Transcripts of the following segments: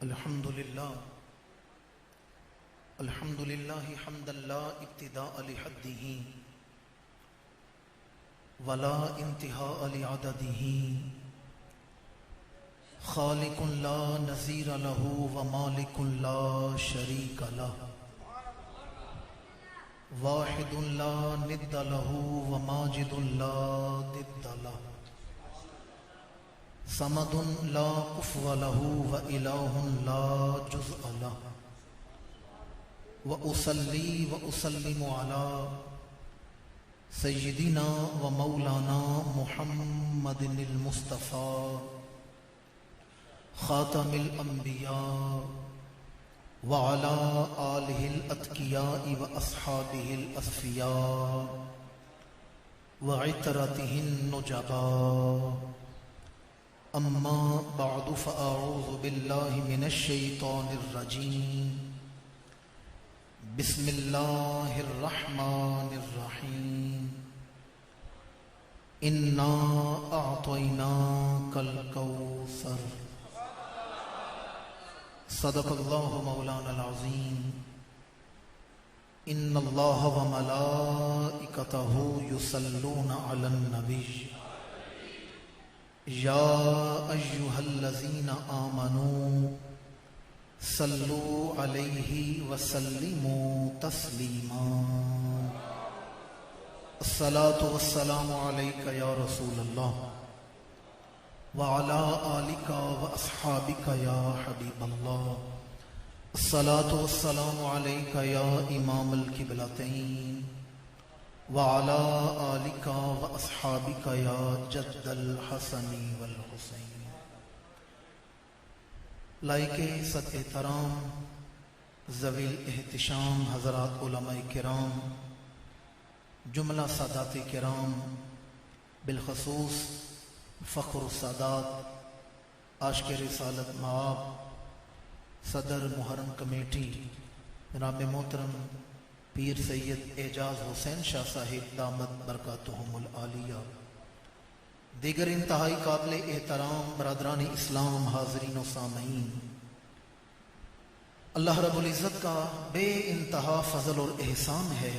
الحمد للہ حمدا لا ابتداء لحدہ ولا انتہاء لعددہ، خالق لا نظیر لہ ومالک لا شریک لہ، واحد لا ند لہ وماجد لا ضد لہ، صمد لا کفو لہ وإلہ لا جزء لہ، وأصلی وأسلم علی سیدنا ومولانا محمد المصطفى خاتم الانبیاء وعلى آلہ الاتقیاء واصحابہ الاصفیاء وعطرتہ النجباء، اما بعد فاعوذ باللہ من الشیطان الرجیم، بسم اللہ الرحمن الرحیم، انا اعطیناک الکوثر، صدق اللہ مولانا العظیم، ان اللہ وملائکتہ یصلون علی النبی، یا ایہا الذین آمنوا صلوا علیہ وسلموا تسلیما، الصلاۃ والسلام علیک یا رسول اللہ وعلی آلک واصحابک یا حبیب اللہ، الصلاۃ والسلام علیک یا امام القبلتین وعلی آلک واصحابک یا جد الحسن والحسین۔ لائق صد احترام ذوی الاحتشام حضرات علماء کرام، جملہ سادات کرام، بالخصوص فخر السادات عاشق رسالت مآب صدر محرم کمیٹی جناب محترم پیر سید اعجاز حسین شاہ صاحب دامت برکاتہم العالیہ، دیگر انتہائی قابل احترام برادران اسلام، حاضرین و سامعین، اللہ رب العزت کا بے انتہا فضل اور احسان ہے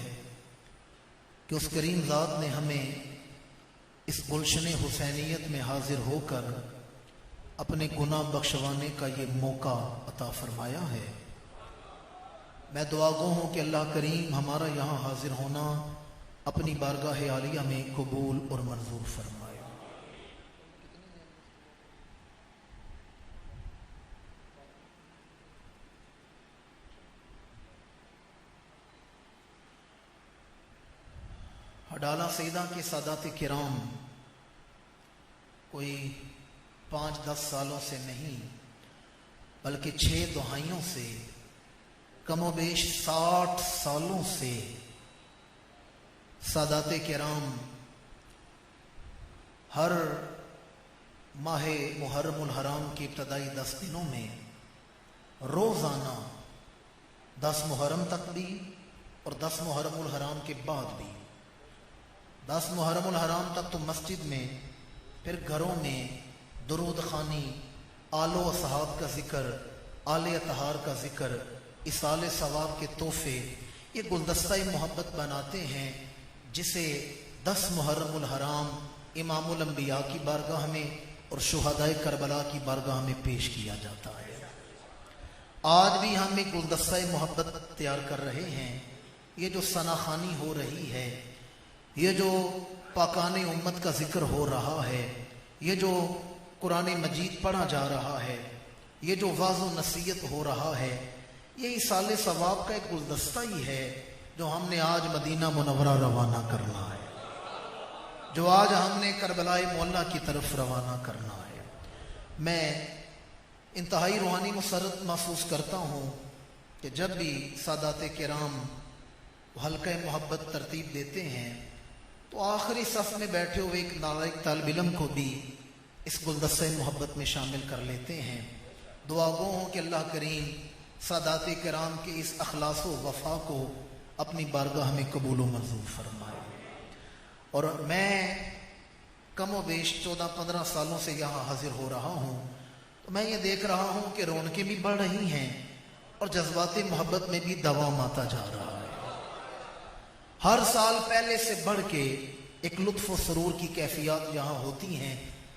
کہ اس کریم ذات نے ہمیں اس گلشن حسینیت میں حاضر ہو کر اپنے گناہ بخشوانے کا یہ موقع عطا فرمایا ہے۔ میں دعا گو ہوں کہ اللہ کریم ہمارا یہاں حاضر ہونا اپنی بارگاہ عالیہ میں قبول اور منظور فرمائے۔ ڈالا سیدہ کے سادات کرام کوئی 5-10 سالوں سے نہیں بلکہ 6 دہائیوں سے، کم و بیش 60 سالوں سے سادات کرام ہر ماہ محرم الحرام کی ابتدائی 10 دنوں میں روزانہ 10 محرم تک بھی اور 10 محرم الحرام کے بعد بھی، 10 محرم الحرام تک تو مسجد میں، پھر گھروں میں درود خوانی، آل و اصحاب کا ذکر، آل اطہار کا ذکر، ایصال ثواب کے تحفے، یہ گلدستہ محبت بناتے ہیں جسے 10 محرم الحرام امام الانبیاء کی بارگاہ میں اور شہدائے کربلا کی بارگاہ میں پیش کیا جاتا ہے۔ آج بھی ہم ایک گلدستہ محبت تیار کر رہے ہیں۔ یہ جو ثنا خوانی ہو رہی ہے، یہ جو پاکان امت کا ذکر ہو رہا ہے، یہ جو قرآن مجید پڑھا جا رہا ہے، یہ جو واعظ و نصیحت ہو رہا ہے، یہ ایصال ثواب کا ایک گلدستہ ہی ہے جو ہم نے آج مدینہ منورہ روانہ کرنا ہے، جو آج ہم نے کربلا معلیٰ کی طرف روانہ کرنا ہے۔ میں انتہائی روحانی مسرت محسوس کرتا ہوں کہ جب بھی سادات کرام حلقہ محبت ترتیب دیتے ہیں تو آخری صف میں بیٹھے ہوئے ایک نالائق طالب علم کو بھی اس گلدستہ محبت میں شامل کر لیتے ہیں۔ دعا گو ہوں کہ اللہ کریم سادات کرام کے اس اخلاص و وفا کو اپنی بارگاہ میں قبول و منظور فرمائے۔ اور میں کم و بیش 14-15 سالوں سے یہاں حاضر ہو رہا ہوں، تو تو میں یہ دیکھ رہا ہوں کہ رونقیں بھی بڑھ رہی ہیں اور جذبات محبت میں بھی دوام آتا جا رہا ہے. ہر سال پہلے سے بڑھ کے ایک لطف و سرور کی کیفیات یہاں ہوتی ہیں.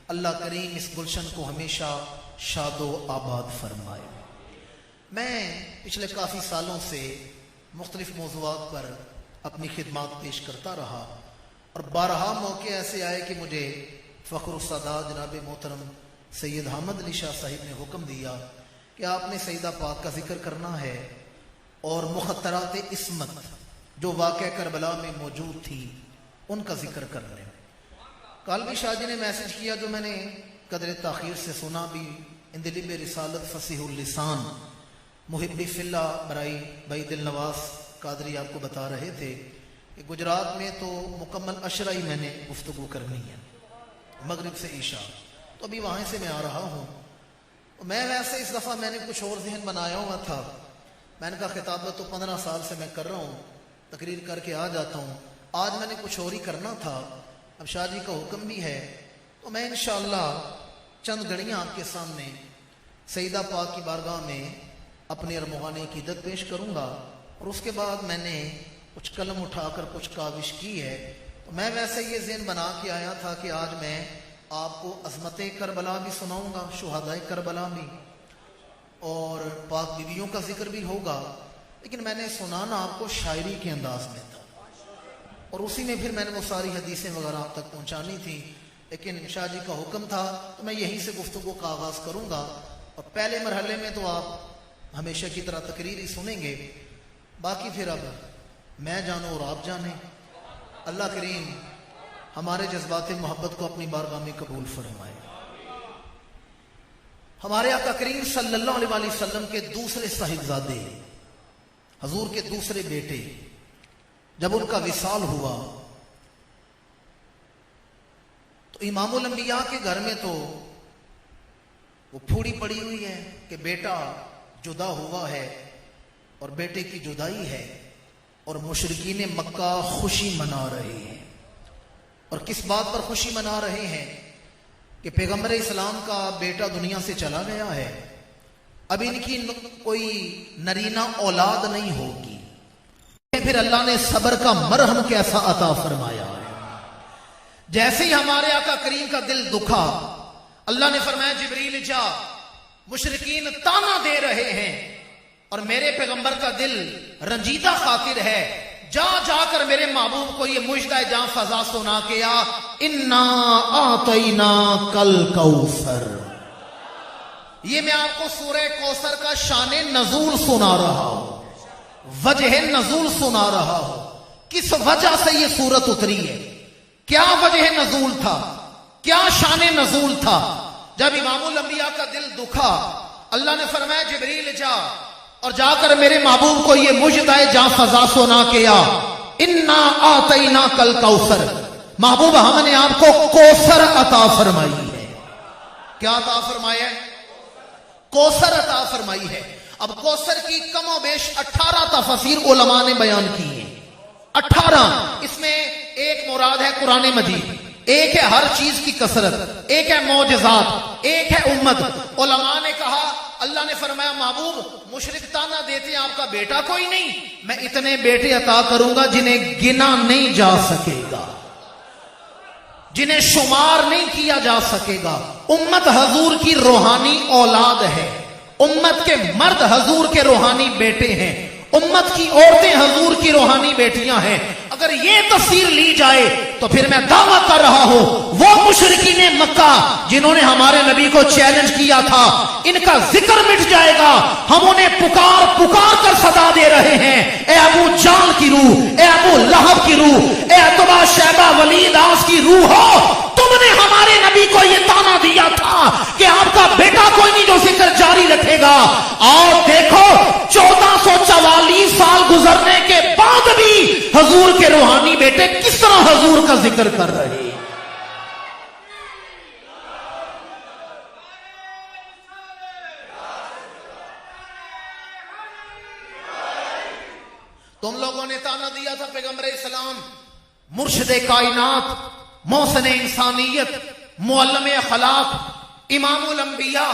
اللہ کریم اس گلشن کو ہمیشہ شاد و آباد فرمائے. میں پچھلے کافی سالوں سے مختلف موضوعات پر اپنی خدمات پیش کرتا رہا اور بارہا موقع ایسے آئے کہ مجھے فخر السادات جناب محترم سید حامد علی شاہ صاحب نے حکم دیا کہ آپ نے سیدہ پاک کا ذکر کرنا ہے اور مخطرات عصمت جو واقعہ کربلا میں موجود تھی ان کا ذکر کرنا ہے. کل بھی شاہ جی نے میسج کیا جو میں نے قدر تاخیر سے سنا بھی. اندلب رسالت فصیح اللسان محبی فی اللہ برائی بھائی دل نواز قادری آپ کو بتا رہے تھے کہ گجرات میں تو مکمل عشرہ ہی میں نے گفتگو کرنی ہے مغرب سے عشاء. تو ابھی وہاں سے میں آ رہا ہوں. میں ویسے اس دفعہ میں نے کچھ اور ذہن بنایا ہوا تھا. میں نے کہا خطابت تو 15 سال سے میں کر رہا ہوں, تقریر کر کے آ جاتا ہوں. آج میں نے کچھ اور ہی کرنا تھا. اب شاہ جی کا حکم بھی ہے تو میں انشاءاللہ چند گھڑیاں آپ کے سامنے سیدہ پاک کی بارگاہ میں اپنے ارمغان عقیدت پیش کروں گا اور اس کے بعد میں نے کچھ قلم اٹھا کر کچھ کاوش کی ہے. تو میں ویسے یہ ذہن بنا کے آیا تھا کہ آج میں آپ کو عظمت کربلا بھی سناؤں گا, شہداء کربلا بھی, اور پاک بیویوں کا ذکر بھی ہوگا. لیکن میں نے سنانا آپ کو شاعری کے انداز میں تھا اور اسی میں پھر میں نے وہ ساری حدیثیں وغیرہ آپ تک پہنچانی تھی. لیکن شاہ جی کا حکم تھا تو میں یہیں سے گفتگو کا آغاز کروں گا. اور پہلے مرحلے میں تو آپ ہمیشہ کی طرح تقریر ہی سنیں گے, باقی پھر اب میں جانوں اور آپ جانیں. اللہ کریم ہمارے جذبات محبت کو اپنی بارگاہ میں قبول فرمائے. ہمارے آقا کریم صلی اللہ علیہ وآلہ وسلم کے دوسرے صاحبزادے حضور کے دوسرے بیٹے جب ان کا وصال ہوا تو امام الانبیاء کے گھر میں تو وہ پھوڑی پڑی ہوئی ہے کہ بیٹا جدا ہوا ہے اور بیٹے کی جدائی ہے اور مشرکین مکہ خوشی منا رہے ہیں. اور کس بات پر خوشی منا رہے ہیں کہ پیغمبر اسلام کا بیٹا دنیا سے چلا گیا ہے, اب ان کی کوئی نرینہ اولاد نہیں ہوگی. پھر اللہ نے صبر کا مرہم کیسا عطا فرمایا ہے. جیسے ہی ہمارے آقا کریم کا دل دکھا, اللہ نے فرمایا جبریل جا, مشرکین تانا دے رہے ہیں اور میرے پیغمبر کا دل رنجیدہ خاطر ہے, جا جا کر میرے محبوب کو یہ مژدہ جاں فضا سنا کے آ, انا آتینا کل کوثر. یہ میں آپ کو سورہ کوثر کا شان نزول سنا رہا ہوں, وجہ نزول سنا رہا ہوں. کس وجہ سے یہ سورت اتری ہے, کیا وجہ نزول تھا, کیا شان نزول تھا. جب امام الانبیاء کا دل دکھا, اللہ نے فرمایا جبریل جا اور جا کر میرے محبوب کو یہ مژدہ جاں فضا سنا کے آ, انا آتینا کل کوثر. محبوب ہم نے آپ کو کوثر عطا فرمائی ہے. کیا عطا فرمایا ہے؟ کوثر عطا فرمائی ہے. اب کوثر کی کم و بیش 18 تفسیر علماء نے بیان کی ہیں. 18. اس میں ایک مراد ہے قرآن مجید, ایک ہے ہر چیز کی کثرت, ایک ہے معجزات, ایک ہے امت. علماء نے کہا, اللہ نے فرمایا محبوب مشرک تانا دیتے ہیں آپ کا بیٹا کوئی نہیں, میں اتنے بیٹے عطا کروں گا جنہیں گنا نہیں جا سکے گا, جنہیں شمار نہیں کیا جا سکے گا. امت حضور کی روحانی اولاد ہے, امت کے مرد حضور کے روحانی بیٹے ہیں, امت کی عورتیں حضور کی روحانی بیٹیاں ہیں. اگر یہ تفسیر لی جائے تو پھر میں دعویٰ کر رہا ہوں وہ مشرکین مکہ جنہوں نے ہمارے نبی کو چیلنج کیا تھا, ان کا ذکر مٹ جائے گا. ہم انہیں پکار پکار کر صدا دے رہے ہیں, اے ابو جان کی روح, اے ابو لہب کی روح, اے عتبہ شیبہ ولید آس کی روح ہو, تم نے ہمارے نبی کو یہ تانا دیا تھا کہ آپ کا بیٹا کوئی نہیں جو ذکر جاری رکھے گا. اور دیکھو 1444 سال گزرنے کے بعد بھی حضور کے روحانی بیٹے کس طرح حضور کا ذکر کر رہے ہیں. تم لوگوں نے تانا دیا تھا پیغمبر اسلام مرشد کائنات, محسن انسانیت, معلم اخلاق, امام الانبیاء,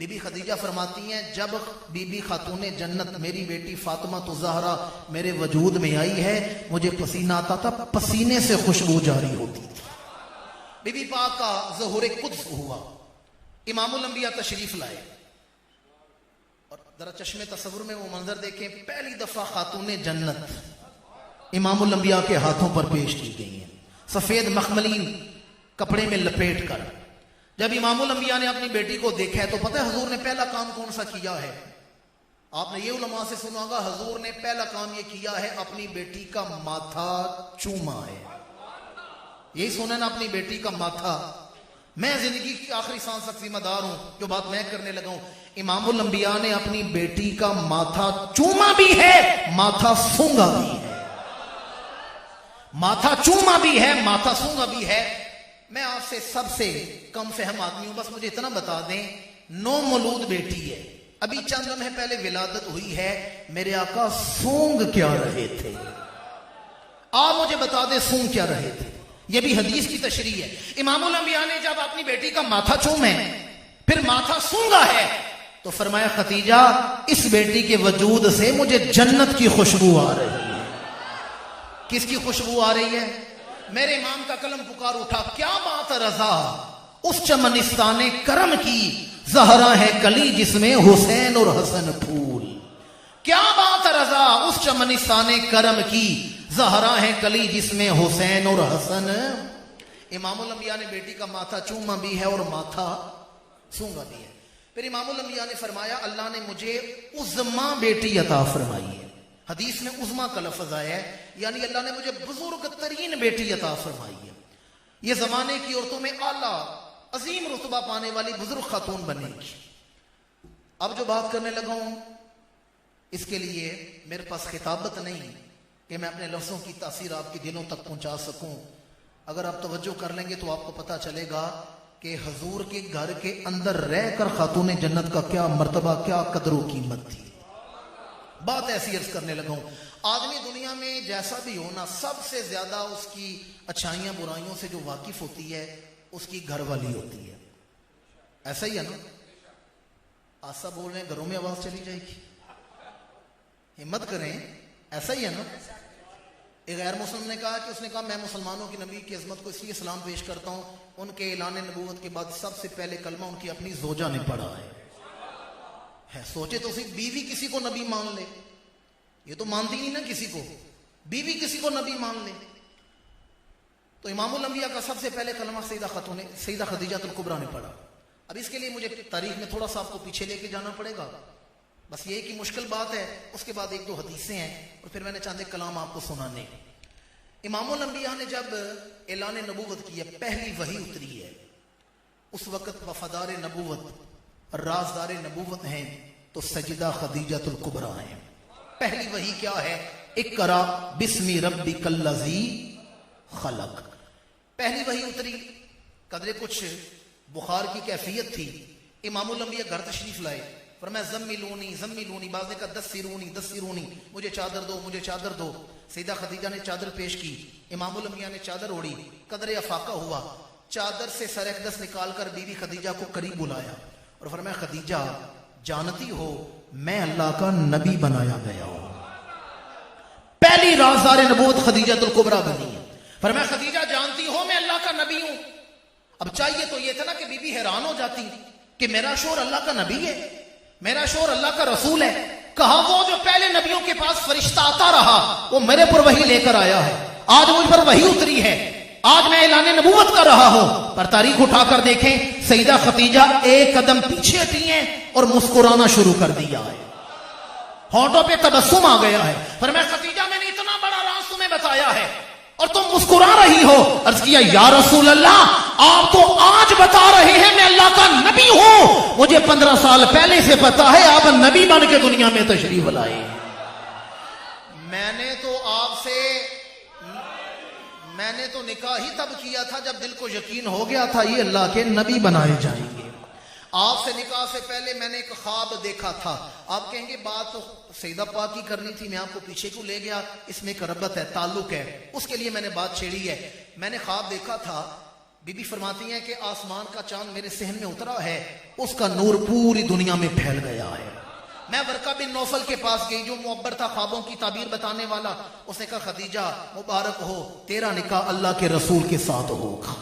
بی بی خدیجہ فرماتی ہیں جب بی بی خاتون جنت میری بیٹی فاطمہ زہرا میرے وجود میں آئی ہے مجھے پسینہ آتا تھا، پسینے سے خوشبو جاری ہوتی تھی۔ بی بی پاک کا ظہور قدس ہوا، امام الانبیاء تشریف لائے، اور ذرا چشم تصور میں وہ منظر دیکھیں، پہلی دفعہ خاتون جنت امام الانبیاء کے ہاتھوں پر پیش کی گئی ہیں، سفید مخملین کپڑے میں لپیٹ کر۔ جب امام الانبیاء نے اپنی بیٹی کو دیکھا ہے تو پتہ ہے حضور نے پہلا کام کون سا کیا ہے؟ آپ نے یہ علماء سے سنا ہوگا، حضور نے پہلا کام یہ کیا ہے اپنی بیٹی کا ماتھا چوما ہے۔ یہی سنا نا، اپنی بیٹی کا ماتھا۔ میں زندگی کی آخری سانس تک ذمہ دار ہوں، جو بات میں کرنے لگا ہوں، امام الانبیاء نے اپنی بیٹی کا ماتھا چوما بھی ہے، ماتھا سونگا بھی ہے، ماتھا چوما بھی ہے، ماتھا سونگا بھی ہے۔ میں آپ سے سب سے کم فہم آدمی ہوں، بس مجھے اتنا بتا دیں، نو مولود بیٹی ہے، ابھی چند لمحے پہلے ولادت ہوئی ہے، میرے آقا سونگ کیا رہے تھے؟ آپ مجھے بتا دیں سونگ کیا رہے تھے؟ یہ بھی حدیث کی تشریح ہے۔ امام الانبیاء نے جب اپنی بیٹی کا ماتھا چومے پھر ماتھا سونگا ہے تو فرمایا خدیجہ اس بیٹی کے وجود سے مجھے جنت کی خوشبو آ رہی ہے۔ کس کی خوشبو آ رہی ہے؟ میرے امام کا قلم پکار اٹھا، کیا بات رضا اس چمنستان کرم کی، زہرا ہے کلی جس میں حسین اور حسن پھول۔ کیا بات رضا اس چمنستان کرم کی، زہرا ہے کلی جس میں حسین اور حسن۔ امام الانبیاء نے بیٹی کا ماتھا چوما بھی ہے اور ماتھا سونگا بھی ہے۔ پھر امام الانبیاء نے فرمایا اللہ نے مجھے عظما بیٹی عطا فرمائی ہے۔ حدیث میں عظما کا لفظ آیا ہے، یعنی اللہ نے مجھے بزرگ ترین بیٹی عطا فرمائی ہے۔ یہ زمانے کی عورتوں میں اعلیٰ عظیم رتبہ پانے والی بزرگ خاتون بنے گی۔ اب جو بات کرنے لگا ہوں اس کے لیے میرے پاس خطابت نہیں کہ میں اپنے لفظوں کی تاثیر آپ کے دلوں تک پہنچا سکوں۔ اگر آپ توجہ کر لیں گے تو آپ کو پتہ چلے گا کہ حضور کے گھر کے اندر رہ کر خاتون جنت کا کیا مرتبہ، کیا قدر و قیمت تھی۔ بات ایسی عرض کرنے لگا ہوں، آدمی دنیا میں جیسا بھی ہونا، سب سے زیادہ اس کی اچھائیاں برائیوں سے جو واقف ہوتی ہے اس کی گھر والی ہوتی ہے۔ ایسا ہی ہے نا؟ آسا بول رہے ہیں، گھروں میں آواز چلی جائے گی، ہمت کریں، ایسا ہی ہے نا؟ ایک غیر مسلم نے کہا کہ اس نے کہا میں مسلمانوں کی نبی کی عظمت کو اس لیے سلام پیش کرتا ہوں، ان کے اعلان نبوت کے بعد سب سے پہلے کلمہ ان کی اپنی زوجہ نے پڑھا ہے۔ سوچے تو صرف بیوی کسی کو نبی مان لے، یہ تو مانتی نہیں نا کسی کو، بیوی کسی کو نبی مان لے۔ تو امام الانبیاء کا سب سے پہلے کلمہ سیدہ خدیجہ الکبریٰ نے پڑھا۔ اب اس کے لیے مجھے تاریخ میں تھوڑا سا آپ کو پیچھے لے کے جانا پڑے گا، بس یہ کہ مشکل بات ہے، اس کے بعد ایک دو حدیثیں ہیں اور پھر میں نے چاند کلام آپ کو سنانے۔ امام الانبیاء نے جب اعلان نبوت کیا، پہلی وحی اتری ہے، اس وقت وفادار نبوت، رازدار نبوت ہیں تو سیدہ خدیجہ الکبریٰ ہیں۔ پہلی وحی کیا ہے؟ اقرا بسم ربک الذی خلق۔ پہلی وحی اتری، قدرے کچھ بخار کی کیفیت تھی، امام الانبیاء گھر تشریف لائے، فرمایا زملونی زملونی، بعض نے کہا دثرونی دثرونی، مجھے چادر دو مجھے چادر دو۔ سیدہ خدیجہ نے چادر پیش کی، امام الانبیاء نے چادر اوڑھی، قدر افاقہ ہوا، چادر سے سر اقدس نکال کر بیوی خدیجہ کو قریب بلایا اور فرمایا خدیجہ جانتی ہو میں اللہ کا نبی بنایا گیا ہوں۔ پہلی رازدار نبوت خدیجہ الکبریٰ بنی ہے۔ فرمایا خدیجہ جانتی ہو میں اللہ کا نبی ہوں۔ اب چاہیے تو یہ تھا نا کہ بی بی حیران ہو جاتی کہ میرا شوہر اللہ کا نبی ہے، میرا شوہر اللہ کا رسول ہے۔ کہا وہ جو پہلے نبیوں کے پاس فرشتہ آتا رہا وہ میرے پر وحی لے کر آیا ہے، آج مجھ پر وحی اتری ہے، آج میں اعلان نبوت کر رہا ہوں۔ پر تاریخ اٹھا کر دیکھیں، سیدہ خدیجہ ایک قدم پیچھے ہٹی ہیں اور مسکرانا شروع کر دیا ہے، ہونٹوں پہ تبسم آ گیا ہے۔ فرمایا خدیجہ میں نے اتنا بڑا راز تمہیں بتایا ہے اور تم مسکرا رہی ہو۔ عرض کیا یا رسول اللہ آپ تو آج بتا رہے ہیں میں اللہ کا نبی ہوں، مجھے 15 سال پہلے سے پتا ہے آپ نبی بن کے دنیا میں تشریف لائے۔ میں نے تو نکاح ہی تب کیا تھا جب دل کو یقین ہو گیا تھا یہ اللہ کے نبی بنائے جائیں گے۔ آپ سے نکاح سے پہلے میں نے ایک خواب دیکھا تھا۔ آپ کہیں گے بات تو سیدہ پاک کی کرنی تھی، میں آپ کو پیچھے کیوں لے گیا؟ اس میں ایک ربط ہے، تعلق ہے، اس کے لیے میں نے بات چھیڑی ہے۔ میں نے خواب دیکھا تھا بی بی فرماتی ہیں کہ آسمان کا چاند میرے صحن میں اترا ہے، اس کا نور پوری دنیا میں پھیل گیا ہے۔ میں ورقہ بن نوفل کے پاس گئی جو معبر تھا، خوابوں کی تعبیر بتانے والا۔ اس نے کہا خدیجہ مبارک ہو، تیرا نکاح اللہ کے رسول کے ساتھ ہوگا،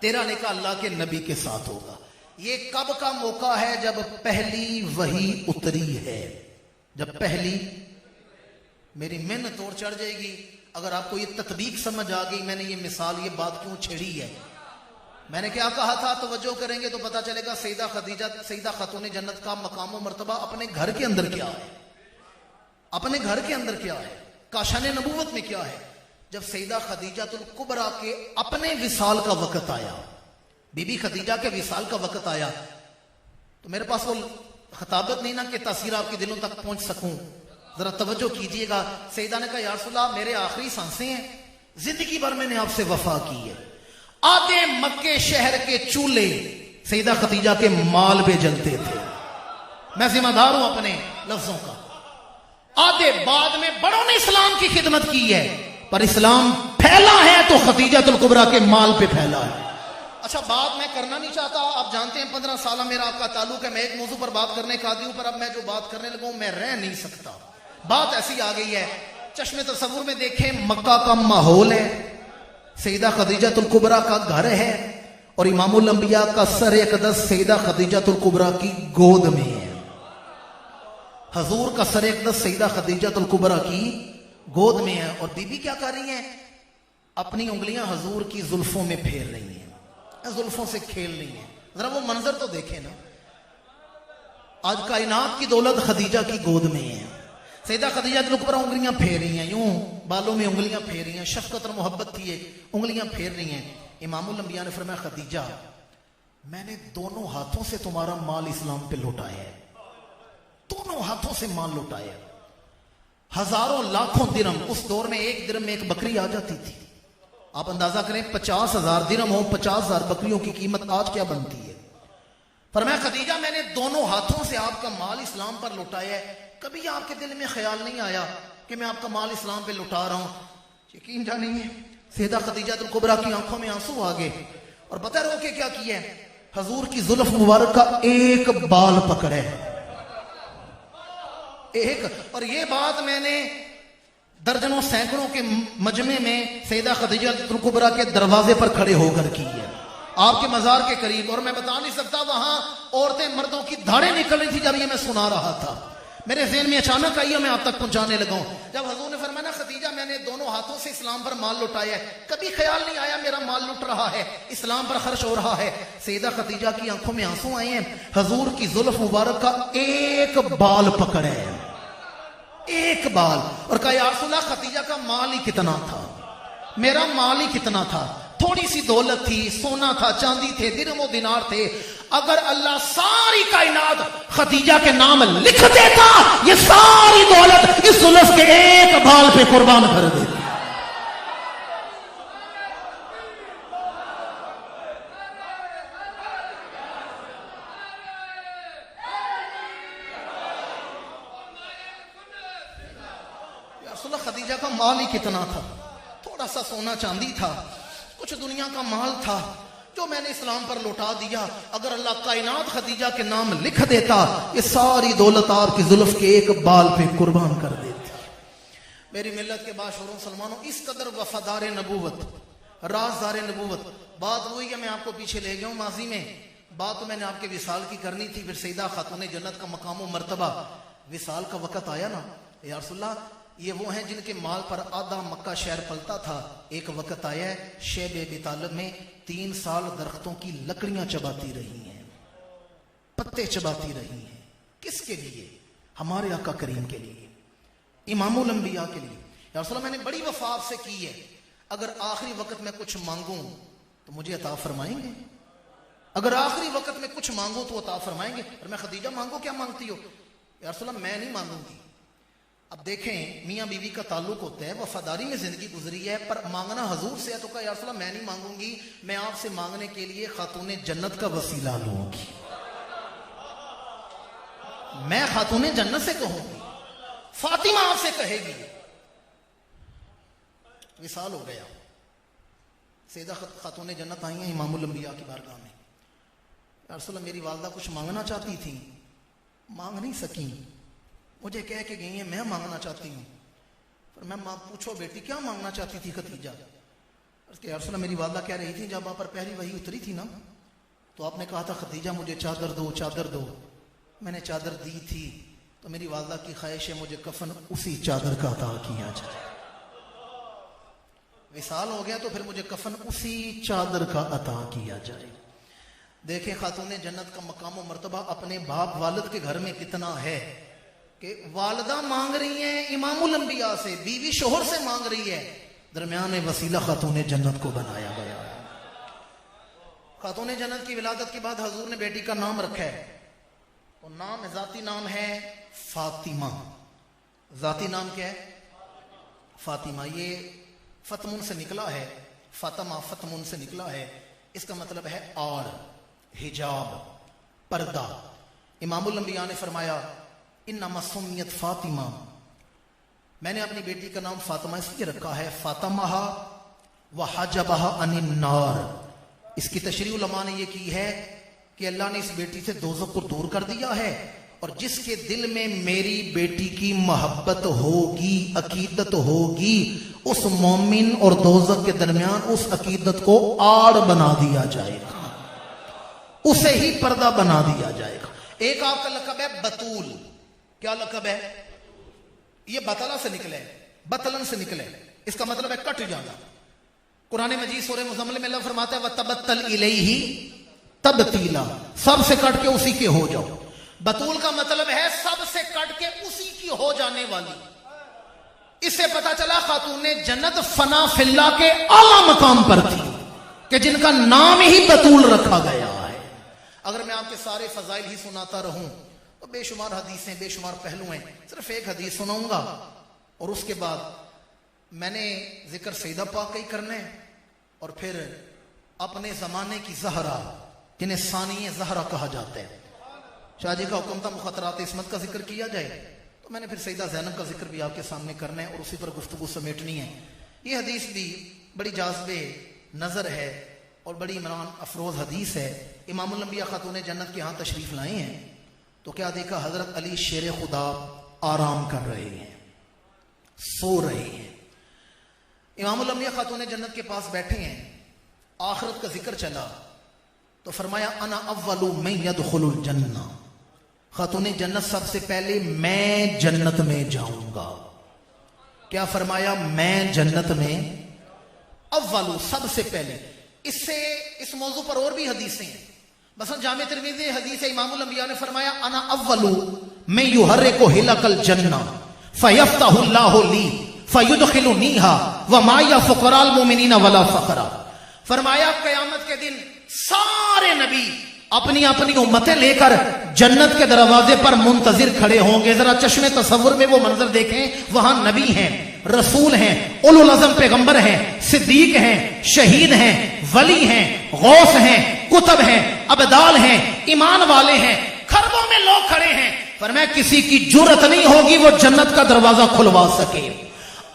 تیرا نکاح اللہ کے نبی کے ساتھ ہوگا۔ یہ کب کا موقع ہے؟ جب پہلی وحی اتری ہے، جب پہلی۔ میری محنت توڑ چڑھ جائے گی اگر آپ کو یہ تطبیق سمجھ آ گئی۔ میں نے یہ مثال، یہ بات کیوں چھیڑی ہے، میں نے کیا کہا تھا، توجہ کریں گے تو پتا چلے گا سیدہ خدیجہ، سیدہ خاتون جنت کا مقام و مرتبہ اپنے گھر کے اندر کیا ہے، اپنے گھر کے اندر کیا ہے، کاشان نبوت میں کیا ہے۔ جب سیدہ خدیجہ الکبریٰ کے اپنے وصال کا وقت آیا، بی بی خدیجہ کے وصال کا وقت آیا، تو میرے پاس وہ خطابت نہیں نا کہ تاثیر آپ کے دلوں تک پہنچ سکوں، ذرا توجہ کیجئے گا۔ سیدہ نے کہا یا رسول اللہ میرے آخری سانسیں ہیں، زندگی بھر میں نے آپ سے وفا کی ہے۔ آدھے مکے شہر کے چولہے سیدہ خدیجہ کے مال پہ جلتے تھے، میں ذمہ دار ہوں اپنے لفظوں کا۔ آدھے بعد میں بڑوں نے اسلام کی خدمت کی ہے، پر اسلام پھیلا ہے تو خدیجہ الکبریٰ کے مال پہ پھیلا ہے۔ اچھا بات میں کرنا نہیں چاہتا، آپ جانتے ہیں 15 سالہ میرا آپ کا تعلق ہے، میں ایک موضوع پر بات کرنے کا عادی ہوں، پر اب میں جو بات کرنے لگا ہوں میں رہ نہیں سکتا، بات ایسی آ گئی ہے۔ چشم تصور میں دیکھیں، مکہ کا ماحول ہے، سیدہ خدیجہ الکبریٰ کا گھر ہے، اور امام الانبیاء کا سر اقدس سیدہ خدیجہ الکبریٰ کی گود میں ہے۔ حضور کا سر اقدس سیدہ خدیجہ الکبریٰ کی گود میں ہے، اور بی بی کیا کر رہی ہیں؟ اپنی انگلیاں حضور کی زلفوں میں پھیر رہی ہیں، زلفوں سے کھیل رہی ہیں۔ ذرا وہ منظر تو دیکھیں نا، آج کائنات کی دولت خدیجہ کی گود میں ہے۔ سیدہ خدیجہ الکبریٰ انگلیاں پھیر رہی ہیں، یوں بالوں میں انگلیاں پھیر رہی ہیں، شفقت اور محبت تھی، انگلیاں پھیر رہی ہیں۔ امام الانبیاء نے فرمایا خدیجہ میں نے دونوں ہاتھوں سے تمہارا مال اسلام پہ لوٹایا ہے، دونوں ہاتھوں سے مال لوٹایا ہے۔ ہزاروں لاکھوں درم، اس دور میں ایک درم میں ایک بکری آ جاتی تھی، آپ اندازہ کریں 50,000 درم ہو، 50,000 بکریوں کی قیمت آج کیا بنتی ہے۔ فرمایا خدیجہ میں نے دونوں ہاتھوں سے آپ کا مال اسلام پر لوٹایا ہے، کبھی آپ کے دل میں خیال نہیں آیا کہ میں آپ کا مال اسلام پہ لوٹا رہا ہوں؟ یقین جانیں گے سیدہ خدیجہ الکبریٰ کی آنکھوں میں آنسو آ گئے، اور پتہ رو کے کیا کیا ہے؟ حضور کی زلف مبارک کا ایک بال پکڑے، ایک، اور یہ بات میں نے درجنوں سینکڑوں کے مجمع میں سیدہ خدیجہ الکبریٰ کے دروازے پر کھڑے ہو کر کی ہے، آپ کے مزار کے قریب، اور میں بتا نہیں سکتا وہاں عورتیں مردوں کی دھاڑیں نکل رہی تھی جب یہ میں سنا رہا تھا۔ میرے ذہن میں اچانک آئی ہے، میں آپ تک پہنچانے لگا ہوں۔ جب حضور نے فرمایا نا خدیجہ میں نے دونوں ہاتھوں سے اسلام پر مال لوٹایا ہے، کبھی خیال نہیں آیا میرا مال لٹ رہا ہے، اسلام پر خرچ ہو رہا ہے۔ سیدہ خدیجہ کی آنکھوں میں آنسو آئے ہیں، حضور کی زلف مبارک کا ایک بال پکڑے، ایک بال، اور کہا یا رسول اللہ خدیجہ کا مال ہی کتنا تھا، میرا مال ہی کتنا تھا، تھوڑی سی دولت تھی، سونا تھا، چاندی تھے، درہم و دینار تھے، اگر اللہ ساری کائنات خدیجہ کے نام لکھ دیتا یہ ساری دولت اس زلف کے ایک بال پہ قربان کر دیتی۔ یا رسول اللہ خدیجہ کا مال ہی کتنا تھا، تھوڑا سا سونا چاندی تھا، کچھ دنیا کا مال تھا جو میں نے اسلام پر لوٹا دیا، اگر اللہ کائنات خدیجہ کے نام لکھ دیتا یہ ساری دولت آپ کی زلف کے ایک بال پہ قربان کر دیتی۔ میری ملت کے باشعور مسلمانوں، اس قدر وفادار نبوت، رازدار نبوت، بات وہی ہے، میں آپ کو پیچھے لے گیا ہوں ماضی میں، بات تو میں نے آپ کے وصال کی کرنی تھی، پھر سیدہ خاتون جنت کا مقام و مرتبہ، وصال کا وقت آیا نا، یا رسول اللہ یہ وہ ہیں جن کے مال پر آدھا مکہ شہر پلتا تھا، ایک وقت آیا ہے شیب ابی طالب میں 3 سال درختوں کی لکڑیاں چباتی رہی ہیں، پتے چباتی رہی ہیں، کس کے لیے؟ ہمارے آقا کریم کے لیے، امام الانبیاء کے لیے۔ یا رسول اللہ میں نے بڑی وفا آپ سے کی ہے، اگر آخری وقت میں کچھ مانگوں تو مجھے عطا فرمائیں گے؟ اگر آخری وقت میں کچھ مانگوں تو عطا فرمائیں گے؟ اور میں خدیجہ مانگو کیا مانگتی ہو؟ یا رسول اللہ میں نہیں مانگوں گی۔ اب دیکھیں میاں بیوی کا تعلق ہوتا ہے، وفاداری میں زندگی گزری ہے، پر مانگنا حضور سے ہے، تو کہا یا رسول اللہ میں نہیں مانگوں گی، میں آپ سے مانگنے کے لیے خاتون جنت کا وسیلہ لوں گی، میں خاتون جنت سے کہوں گی، فاطمہ آپ سے کہے گی۔ وصال ہو گیا، سیدہ خاتون جنت آئی ہیں امام الانبیاء کی بارگاہ میں. یا رسول اللہ میری والدہ کچھ مانگنا چاہتی تھی، مانگ نہیں سکیں، مجھے کہہ کے گئی ہیں میں مانگنا چاہتی ہوں. پر میں ماں پوچھو بیٹی کیا مانگنا چاہتی تھی خدیجہ؟ یا رسول اللہ میری والدہ کہہ رہی تھی جب آپ پر پہلی وحی اتری تھی نا تو آپ نے کہا تھا خدیجہ مجھے چادر دو چادر دو. میں نے چادر دی تھی تو میری والدہ کی خواہش ہے مجھے کفن اسی چادر کا عطا کیا جائے. وصال ہو گیا تو پھر مجھے کفن اسی چادر کا عطا کیا جائے. دیکھیں خاتون جنت کا مقام و مرتبہ اپنے باپ والد کے گھر میں کتنا ہے کہ والدہ مانگ رہی ہیں امام الانبیاء سے، بیوی شوہر سے مانگ رہی ہے، درمیان وسیلہ خاتون جنت کو بنایا گیا ہے. خاتون جنت کی ولادت کے بعد حضور نے بیٹی کا نام رکھا ہے، تو نام ذاتی نام ہے فاطمہ. ذاتی نام کیا ہے؟ فاطمہ. یہ فتمن سے نکلا ہے، فاطمہ فتمن سے نکلا ہے. اس کا مطلب ہے آڑ، حجاب، پردہ. امام الانبیاء نے فرمایا انما سمیت فاطمہ، میں نے اپنی بیٹی کا نام فاطمہ اس لیے رکھا ہے فاطمہ وحجبہ عن النار. اس کی تشریح علماء نے یہ کی ہے کہ اللہ نے اس بیٹی سے دوزخ کو دور کر دیا ہے، اور جس کے دل میں میری بیٹی کی محبت ہوگی، عقیدت ہوگی، اس مومن اور دوزخ کے درمیان اس عقیدت کو آڑ بنا دیا جائے گا، اسے ہی پردہ بنا دیا جائے گا. ایک آپ کا لقب ہے بطول. کیا لقب ہے؟ یہ بطلہ سے نکلے، بطلن سے نکلے، اس کا مطلب ہے کٹ جانا. قرآن مجید سورہ مزمل میں اللہ فرماتا ہے وَتَبَتَّلْ إِلَيْهِ تَبْتِيلًا، سب سے کٹ کے اسی کے ہو جاؤ. بطول کا مطلب ہے سب سے کٹ کے اسی کی ہو جانے والی. اس سے پتا چلا خاتون جنت فنا فی اللہ کے اعلیٰ مقام پر تھی کہ جن کا نام ہی بطول رکھا گیا ہے. اگر میں آپ کے سارے فضائل ہی سناتا رہوں تو بے شمار حدیثیں، بے شمار پہلو ہیں. صرف ایک حدیث سناؤں گا اور اس کے بعد میں نے ذکر سیدہ پاک کا ہی کرنا ہے، اور پھر اپنے زمانے کی زہرا جنہیں ثانیہ زہرا کہا جاتا ہے. شاہ جی کا حکم تھا مخاطرات عصمت کا ذکر کیا جائے، تو میں نے پھر سیدہ زینب کا ذکر بھی آپ کے سامنے کرنا ہے اور اسی پر گفتگو سمیٹنی ہے. یہ حدیث بھی بڑی جاذب نظر ہے اور بڑی عمران افروز حدیث ہے. امام الانبیاء خاتون جنت کے ہاں تشریف لائے ہیں تو کیا دیکھا؟ حضرت علی شیر خدا آرام کر رہے ہیں، سو رہے ہیں. امام الانبیاء خاتون جنت کے پاس بیٹھے ہیں، آخرت کا ذکر چلا تو فرمایا انا اول من يدخل الجنہ، خاتون جنت سب سے پہلے میں جنت میں جاؤں گا. کیا فرمایا؟ میں جنت میں اول، سب سے پہلے. اس موضوع پر اور بھی حدیثیں ہیں. مثلا جامع ترمذی حدیث امام الانبیاء نے فرمایا انا اول من يحرك حلق الجنہ فيفتح الله لي فيدخلنيها وما فقراء المؤمنين ولا فقرا. فرمایا قیامت کے دن سارے نبی اپنی اپنی امتیں لے کر جنت کے دروازے پر منتظر کھڑے ہوں گے. ذرا چشم تصور میں وہ منظر دیکھیں، وہاں نبی ہیں، رسول ہیں، اولو العزم پیغمبر ہیں، صدیق ہیں، شہید ہیں، ولی ہیں، غوث ہیں، کتب ہیں، ابدال ہیں، ایمان والے ہیں، خربوں میں لوگ کھڑے ہیں. فرمایا کسی کی جرت نہیں ہوگی وہ جنت کا دروازہ کھلوا سکے.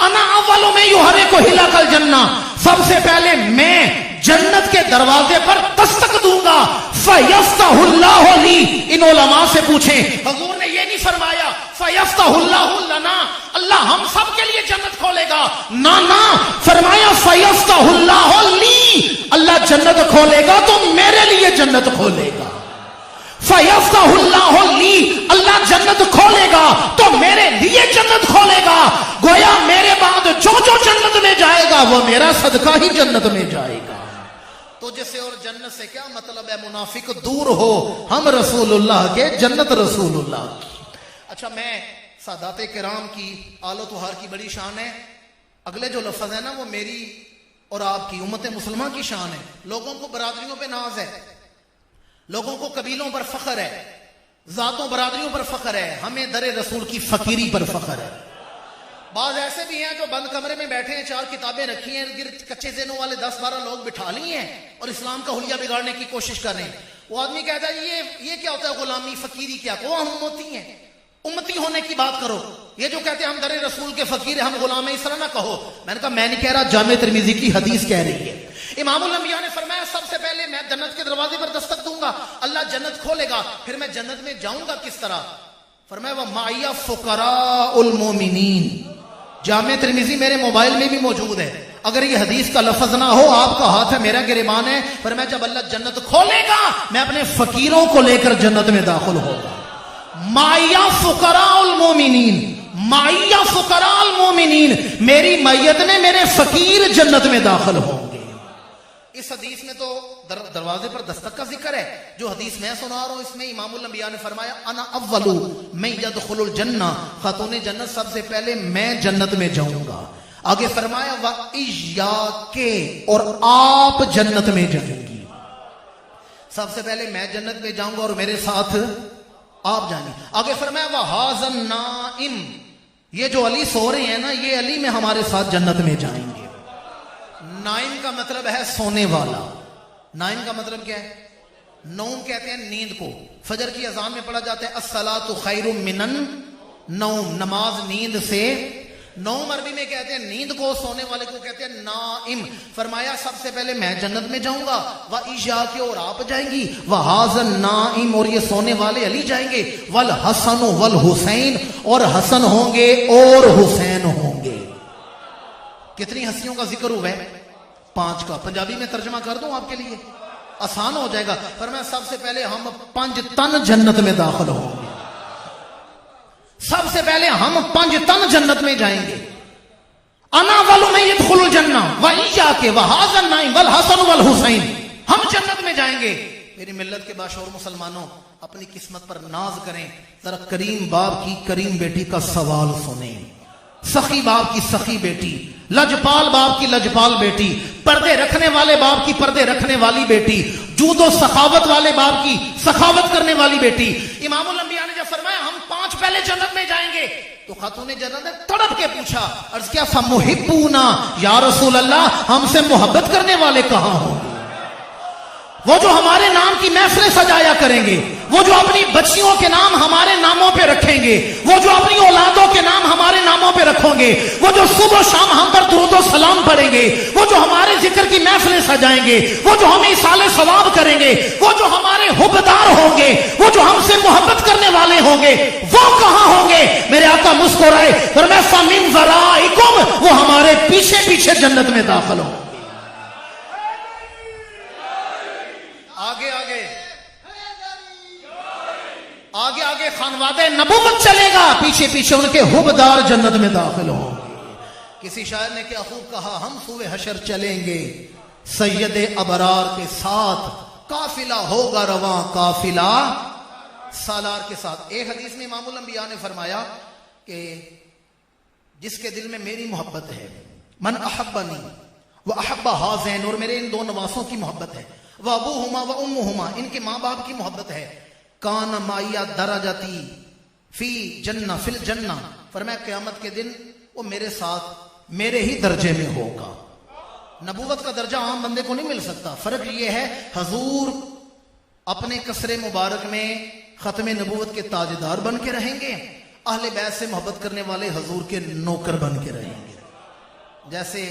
انا اول من يحرك حلق الجنہ، سب سے پہلے میں جنت کے دروازے پر دستک دوں گا. فَيَفْتَحُ اللَّهُ لِي، ان علماء سے پوچھیں حضور نے یہ نہیں فرمایا فَيَفْتَحُ اللَّهُ لَنَا، اللہ ہم سب کے لیے جنت کھولے گا. نا فرمایا فَيَفْتَحُ اللَّهُ لِي، اللہ جنت کھولے گا تو میرے لیے جنت کھولے گا. فَيَفْتَحُ اللَّهُ لِي، اللہ جنت کھولے گا تو میرے لیے جنت کھولے گا. گویا میرے بعد جو جنت میں جائے گا وہ میرا صدقہ ہی جنت میں جائے گا. تو جسے اور جنت سے کیا مطلب ہے؟ منافق دور ہو، ہم رسول اللہ کے، جنت رسول اللہ کی. اچھا، میں سادات کرام کی آل و طہار کی بڑی شان ہے. اگلے جو لفظ ہے نا وہ میری اور آپ کی امت مسلمہ کی شان ہے. لوگوں کو برادریوں پہ ناز ہے، لوگوں کو قبیلوں پر فخر ہے، ذاتوں برادریوں پر فخر ہے. ہمیں در رسول کی فقیری پر فخر ہے. بعض ایسے بھی ہیں جو بند کمرے میں بیٹھے ہیں، 4 کتابیں رکھی ہیں، گرد کچے ذہنوں والے 10-12 لوگ بٹھا لیے ہیں اور اسلام کا حلیہ بگاڑنے کی کوشش کر رہے ہیں. وہ آدمی کہتا ہے یہ کیا ہوتا ہے؟ غلامی، فقیری کیا؟ وہ ہم امتی ہیں، امتی ہونے کی بات کرو. یہ جو کہتے ہیں ہم در رسول کے فقیر ہیں، ہم غلام ہیں، اس طرح نہ کہو. میں نے کہا میں نہیں کہہ رہا، جامع ترمذی کی حدیث کہہ رہی ہے. امام الانبیاء نے فرمایا سب سے پہلے میں جنت کے دروازے پر دستک دوں گا، اللہ جنت کھولے گا، پھر میں جنت میں جاؤں گا کس طرح؟ فرمایا وہ معیہ فقراء المومنین، جامع ترمذی میرے موبائل میں بھی موجود ہے، اگر یہ حدیث کا لفظ نہ ہو، آپ کا ہاتھ ہے میرا گریبان ہے، فرمایا جب اللہ جنت کھولے گا میں اپنے فقیروں کو لے کر جنت میں داخل ہوگا۔ معیہ فقراء المومنین، معیہ فقراء المومنین، میری معیت میں میرے فقیر جنت میں داخل ہوں گے۔ اس حدیث میں تو دروازے پر دستک کا ذکر ہے، جو حدیث میں سنا رہا ہوں اس میں امام الانبیاء نے فرمایا انا اول من يدخل الجنہ، خاتون جنت سب سے پہلے میں جنت میں جاؤں گا۔ آگے فرمایا وَإِيَّاكَ، اور آپ جنت میں جائیں گی۔ سب سے پہلے میں جنت میں جاؤں گا اور میرے ساتھ آپ جائیں گے۔ آگے فرمایا وَهَذَا النَّائِمُ، یہ جو علی سو رہے ہیں نا، یہ علی میں ہمارے ساتھ جنت میں جائیں گے۔ نائم کا مطلب ہے سونے والا، نائم کا مطلب کیا ہے؟ نوم کہتے ہیں نیند کو، فجر کی اذان میں پڑھا جاتا ہے الصلاۃ خیر من النوم، نماز نیند سے، نوم عربی میں کہتے ہیں نیند کو، سونے والے کو کہتے ہیں نائم۔ فرمایا سب سے پہلے میں جنت میں جاؤں گا، وَإِيَّاكَ، اور آپ جائیں گی، وَهَذَا النَّائِمُ، اور یہ سونے والے علی جائیں گے، وَالْحَسَنُ وَالْحُسَيْنُ، اور حسن ہوں گے اور حسین ہوں گے۔ کتنی ہستیوں کا ذکر ہوا ہے؟ 5 کا۔ پنجابی میں ترجمہ کر دوں آپ کے لیے، آسان ہو جائے گا۔ فرمایا سب سے پہلے ہم 5 تن جنت میں داخل ہوں گے، سب سے پہلے ہم 5 تن جنت میں جائیں گے۔ انا اول من يدخل الجنہ وإياك وهذا النائم والحسن والحسین، ہم جنت میں جائیں گے۔ میری ملت کے باشعور مسلمانوں، اپنی قسمت پر ناز کریں، ذرا کریم باپ کی کریم بیٹی کا سوال سنیں، سخی باپ کی سخی بیٹی، لجپال باپ کی لجپال بیٹی، پردے رکھنے والے باپ کی پردے رکھنے والی بیٹی، جود و سخاوت والے باپ کی سخاوت کرنے والی بیٹی۔ امام الانبیاء نے جب فرمایا ہم 5 پہلے جنت میں جائیں گے، تو خاتون جنت نے تڑپ کے پوچھا، عرض کیا فمحبونا، یا رسول اللہ ہم سے محبت کرنے والے کہاں ہوں گے؟ وہ جو ہمارے نام کی محفلیں سجایا کریں گے، وہ جو اپنی بچیوں کے نام ہمارے ناموں پہ رکھیں گے، وہ جو اپنی اولادوں کے نام ہمارے ناموں پہ رکھیں گے، وہ جو صبح و شام ہم پر درود و سلام پڑھیں گے، وہ جو ہمارے ذکر کی محفلیں سجائیں گے، وہ جو ہمیں ایصال ثواب کریں گے، وہ جو ہمارے حبدار ہوں گے، وہ جو ہم سے محبت کرنے والے ہوں گے، وہ کہاں ہوں گے؟ میرے آقا مسکرائے فرمایا فَمِن وَرَائِكُمْ، وہ ہمارے پیچھے پیچھے جنت میں داخل ہوں۔ آگے آگے آگے آگے خانوادہ نبوت چلے گا، پیچھے پیچھے ان کے حبدار جنت میں داخل ہوں گے۔ کسی شاعر نے کیا خوب کہا، ہم سوئے حشر چلیں گے سید ابرار کے ساتھ، قافلہ ہوگا رواں قافلہ سالار کے ساتھ۔ ایک حدیث میں امام الانبیاء نے فرمایا کہ جس کے دل میں میری محبت ہے، من احبنی واحب ہذین، اور میرے ان 2 نواسوں کی محبت ہے، وابوہما وامہما، ان کے ماں باپ کی محبت ہے، کان معی درجتی فی جنہ فی الجنہ، فرمایا قیامت کے دن وہ میرے ساتھ میرے ہی درجے میں ہوگا۔ نبوت کا درجہ عام بندے کو نہیں مل سکتا، فرق یہ ہے حضور اپنے قصر مبارک میں ختم نبوت کے تاجدار بن کے رہیں گے، اہل بیت سے محبت کرنے والے حضور کے نوکر بن کے رہیں گے۔ جیسے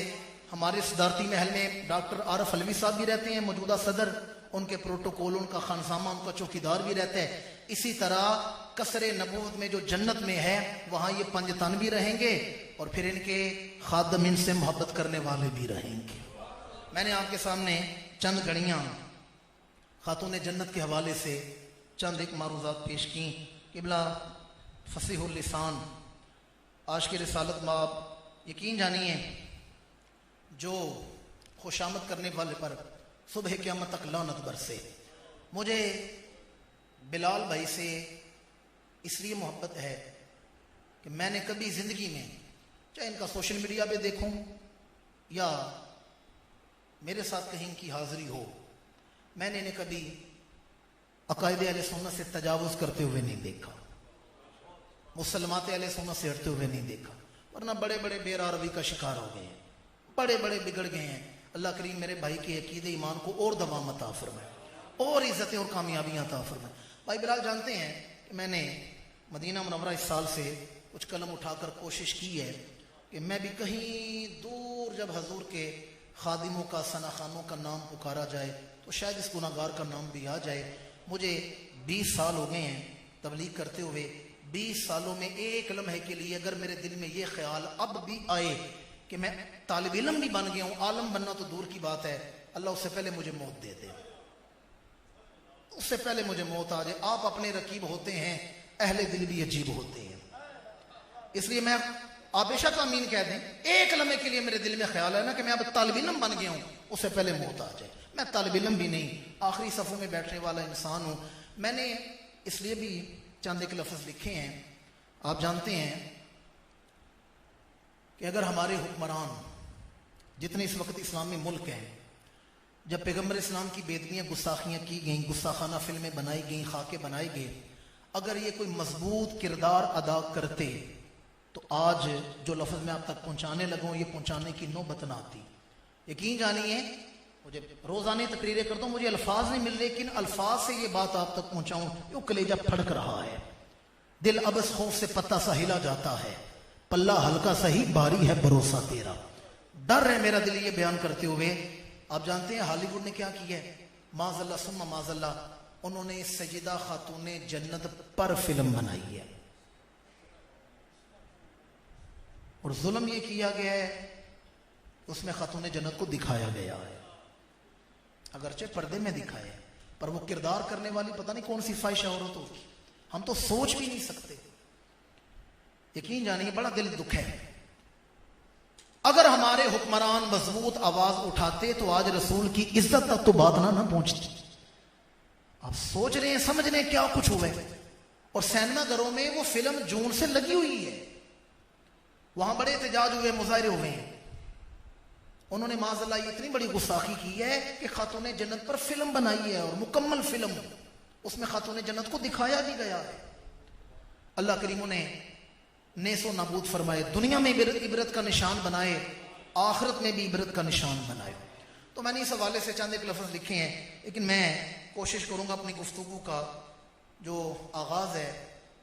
ہمارے صدارتی محل میں ڈاکٹر عارف علوی صاحب بھی رہتے ہیں، موجودہ صدر، ان کے پروٹوکول، ان کا خانسامہ، ان کا چوکیدار بھی رہتا ہے، اسی طرح قصر نبوت میں جو جنت میں ہے وہاں یہ 5 تن بھی رہیں گے، اور پھر ان کے خادم ان سے محبت کرنے والے بھی رہیں گے۔ میں نے آپ کے سامنے چند گھڑیاں خاتون جنت کے حوالے سے چند ایک معروضات پیش کی۔ قبلہ فصیح اللسان عاشق رسالت ماب، یقین جانیے جو خوشامد کرنے والے پر صبح قیامت تک لعنت برسے۔ مجھے بلال بھائی سے اس لیے محبت ہے کہ میں نے کبھی زندگی میں، چاہے ان کا سوشل میڈیا پہ دیکھوں یا میرے ساتھ کہیں ان کی حاضری ہو، میں نے انہیں کبھی عقائد اہل سنت سے تجاوز کرتے ہوئے نہیں دیکھا، مسلمات اہل سنت سے ہٹتے ہوئے نہیں دیکھا، ورنہ بڑے بڑے بے راروی کا شکار ہو گئے ہیں، بڑے بڑے بگڑ گئے ہیں۔ اللہ کریم میرے بھائی کے عقیدے ایمان کو اور دوام عطا فرمائے، اور عزتیں اور کامیابیاں عطا فرمائے۔ بھائی بلال جانتے ہیں کہ میں نے مدینہ منورہ اس سال سے کچھ قلم اٹھا کر کوشش کی ہے کہ میں بھی کہیں دور جب حضور کے خادموں کا سناخانوں کا نام پکارا جائے تو شاید اس گناہگار کا نام بھی آ جائے۔ مجھے 20 سال ہو گئے ہیں تبلیغ کرتے ہوئے، 20 سالوں میں ایک لمحے کے لیے اگر میرے دل میں یہ خیال اب بھی آئے کہ میں طالب علم بھی بن گیا ہوں، عالم بننا تو دور کی بات ہے، اللہ اس سے پہلے مجھے موت دے دے، اس سے پہلے مجھے موت آ جائے۔ آپ اپنے رقیب ہوتے ہیں، اہل دل بھی عجیب ہوتے ہیں، اس لیے میں آپ بے شک آمین کہہ دیں، ایک لمحے کے لیے میرے دل میں خیال ہے نا کہ میں اب طالب علم بن گیا ہوں، اس سے پہلے موت آ جائے۔ میں طالب علم بھی نہیں، آخری صفوں میں بیٹھنے والا انسان ہوں۔ میں نے اس لیے بھی چند ایک لفظ لکھے ہیں۔ آپ جانتے ہیں کہ اگر ہمارے حکمران جتنے اس وقت اسلامی ملک ہیں، جب پیغمبر اسلام کی بےادبیاں گستاخیاں کی گئیں، گستاخانہ فلمیں بنائی گئیں، خاکے بنائے گئے، اگر یہ کوئی مضبوط کردار ادا کرتے تو آج جو لفظ میں آپ تک پہنچانے لگوں یہ پہنچانے کی نوبت نہ آتی۔ یقین جانیے، مجھے روزانہ تقریریں کرتا ہوں، مجھے الفاظ نہیں مل رہے، لیکن الفاظ سے یہ بات آپ تک پہنچاؤں، یہ کلیجہ پھڑک رہا ہے، دل ابس خوف سے پتہ سا ہلا جاتا ہے، پلہ ہلکا سہی باری ہے بھروسہ تیرا۔ ڈر ہے میرا دل یہ بیان کرتے ہوئے۔ آپ جانتے ہیں ہالی ووڈ نے کیا کیا ہے؟ معاذ اللہ ثم معاذ اللہ، انہوں نے سیدہ خاتون جنت پر فلم بنائی ہے، اور ظلم یہ کیا گیا ہے اس میں خاتون جنت کو دکھایا گیا ہے، اگرچہ پردے میں دکھایا ہے، پر وہ کردار کرنے والی پتہ نہیں کون سی فاحشہ عورت ہوگی، ہم تو سوچ بھی نہیں سکتے۔ یقین جانیے بڑا دل دکھ ہے۔ اگر ہمارے حکمران مضبوط آواز اٹھاتے تو آج رسول کی عزت تک تو بات نہ پہنچتی۔ آپ سوچ رہے ہیں، سمجھ رہے ہیں کیا کچھ ہوا ہے؟ اور سینما گھروں میں وہ فلم جون سے لگی ہوئی ہے، وہاں بڑے احتجاج ہوئے، مظاہرے ہوئے ہیں۔ انہوں نے معاذ اللہ یہ اتنی بڑی گستاخی کی ہے کہ خاتون جنت پر فلم بنائی ہے، اور مکمل فلم، اس میں خاتون جنت کو دکھایا بھی گیا ہے۔ اللہ کریم نے نیس و نابود فرمائے، دنیا میں عبرت کا نشان بنائے، آخرت میں بھی عبرت کا نشان بنائے۔ تو میں نے اس حوالے سے چند ایک لفظ لکھے ہیں، لیکن میں کوشش کروں گا اپنی گفتگو کا جو آغاز ہے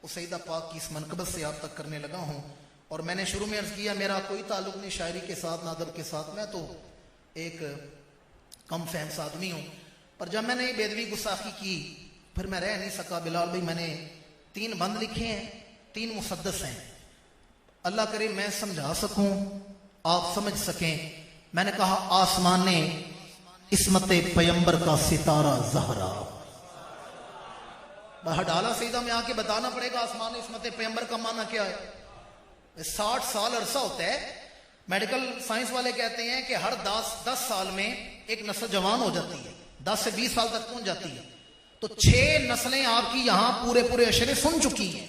وہ سیدہ پاک کی اس منقبت سے آپ تک کرنے لگا ہوں۔ اور میں نے شروع میں عرض کیا میرا کوئی تعلق نہیں شاعری کے ساتھ، نہ ادب کے ساتھ، میں تو ایک کم فہم سا آدمی ہوں۔ پر جب میں نے یہ بےادبی گستاخی کی پھر میں رہ نہیں سکا۔ بلال بھائی میں نے 3 بند لکھے ہیں، 3 مسدس ہیں، اللہ کرے میں سمجھا سکوں، آپ سمجھ سکیں۔ میں نے کہا آسمان عصمت پیمبر کا ستارہ زہرا، ہڈالہ سیدہ میں آ کے بتانا پڑے گا آسمان عصمت پیمبر کا معنی کیا ہے۔ 60 سال عرصہ ہوتا ہے، میڈیکل سائنس والے کہتے ہیں کہ ہر 10 سال میں ایک نسل جوان ہو جاتی ہے، 10 سے 20 سال تک پہنچ جاتی ہے، تو 6 نسلیں آپ کی یہاں پورے اشرے سن چکی ہیں۔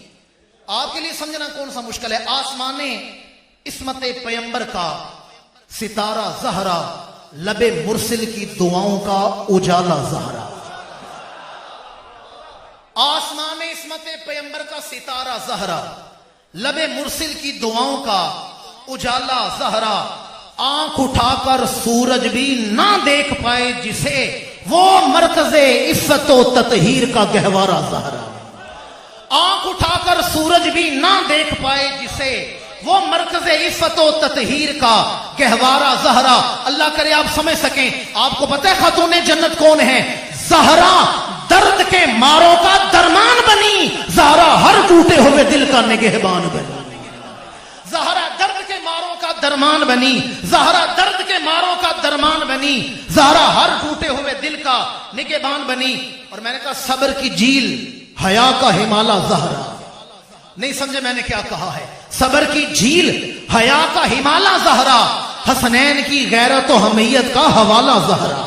آپ کے لیے سمجھنا کون سا مشکل ہے؟ آسمان عصمت پیمبر کا ستارہ زہرا، لب مرسل کی دعاؤں کا اجالا زہرا۔ آسمان عصمت پیمبر کا ستارہ زہرا، لب مرسل کی دعاؤں کا اجالا زہرا، آنکھ اٹھا کر سورج بھی نہ دیکھ پائے جسے، وہ مرکز عفت و تطہیر کا گہوارہ زہرا۔ آنکھ اٹھا کر سورج بھی نہ دیکھ پائے جسے، وہ مرکز عفت و تطہیر کا گہوارہ زہرا۔ اللہ کرے آپ سمجھ سکیں۔ آپ کو پتہ ہے خاتون جنت کون ہے؟ زہرا درد کے ماروں کا درمان بنی، زہرا ہر ٹوٹے ہوئے دل کا نگہبان بنی۔ زہرا درد کے ماروں کا درمان بنی، زہرا درد کے ماروں کا درمان بنی، زہرا ہر ٹوٹے ہوئے دل کا نگہبان بنی۔ اور میں نے کہا صبر کی جھیل، حیا کا ہمالا زہرا۔ نہیں سمجھے میں نے کیا کہا ہے؟ صبر کی جھیل، حیا کا ہمالا زہرا، حسنین کی غیرت و حمیت کا حوالہ زہرا۔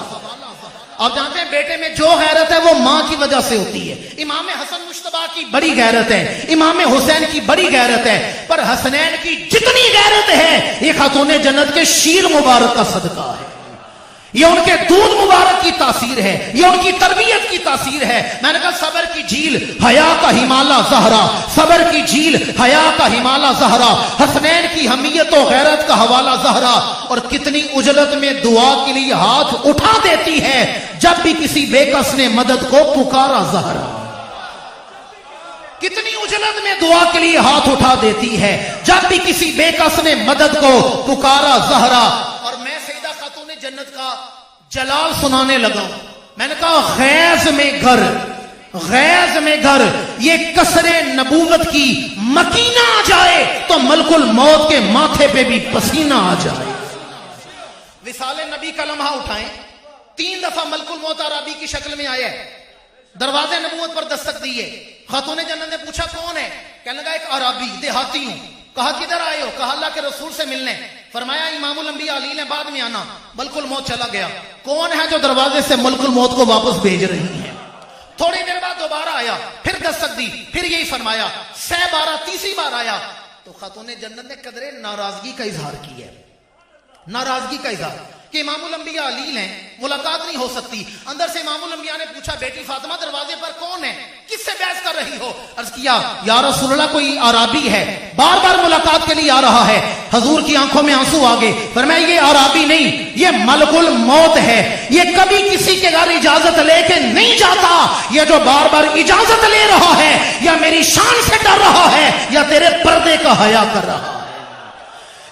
آپ جانتے ہیں بیٹے میں جو غیرت ہے وہ ماں کی وجہ سے ہوتی ہے۔ امام حسن مجتبیٰ کی بڑی غیرت ہے، امام حسین کی بڑی غیرت ہے، پر حسنین کی جتنی غیرت ہے یہ خاتون جنت کے شیر مبارک کا صدقہ ہے، یہ ان کے دودھ مبارک کی تاثیر ہے، یہ ان کی تربیت کی تاثیر ہے۔ میں نے کہا صبر کی جھیل، حیا کا ہمالا زہرا، صبر کی جھیل، حیا کا ہمالا زہرا، حسنین کی حمیت و غیرت کا حوالہ زہرا۔ اور کتنی اجلت میں دعا کے لیے ہاتھ اٹھا دیتی ہے جب بھی کسی بے کس نے مدد کو پکارا زہرا۔ کتنی اجلت میں دعا کے لیے ہاتھ اٹھا دیتی ہے جب بھی کسی بے کس نے مدد کو پکارا زہرا۔ اور میں سیدہ خاتون جنت کا جلال سنانے لگا. میں نے کہا غیظ میں گھر، غیظ میں گھر، یہ کسر نبوت کی مکینہ آ جائے تو ملک الموت کے ماتھے پہ بھی پسینہ آ جائے. وصال نبی کا لمحہ اٹھائیں، 3 دفعہ ملک الموت عربی کی شکل میں آیا ہے، دروازے نبوت پر دستک دی ہے. خاتون جنت نے پوچھا کون ہے؟ کہنے لگا ایک عربی دیہاتی ہوں. کہا کدھر آئے ہو؟ کہا اللہ کے رسول سے ملنے. فرمایا امام الانبیاء علی نے بعد میں آنا. ملک الموت چلا گیا. کون ہے جو دروازے سے ملک الموت کو واپس بھیج رہی ہے؟ تھوڑی دیر بعد دوبارہ آیا، پھر دستک دی، پھر یہی فرمایا. 6 بار، تیسری بار آیا تو خاتون جنت نے قدرے ناراضگی کا اظہار کیا ہے. ناراضگی کا اظہار کہ امام الانبیاء علی ہیں، ملاقات نہیں ہو سکتی. اندر سے امام الانبیاء نے پوچھا بیٹی فاطمہ دروازے پر کون ہے؟ کس سے بحث کر رہی ہو؟ عرض کیا یا رسول اللہ کوئی عربی ہے، بار بار ملاقات کے لیے آ رہا ہے. حضور کی آنکھوں میں آنسو آ گئے. فرمایا یہ عربی نہیں، یہ ملک الموت ہے. یہ کبھی کسی کے گھر اجازت لے کے نہیں جاتا. یہ جو بار بار اجازت لے رہا ہے یا میری شان سے ڈر رہا ہے یا تیرے پردے کا حیا کر رہا ہے،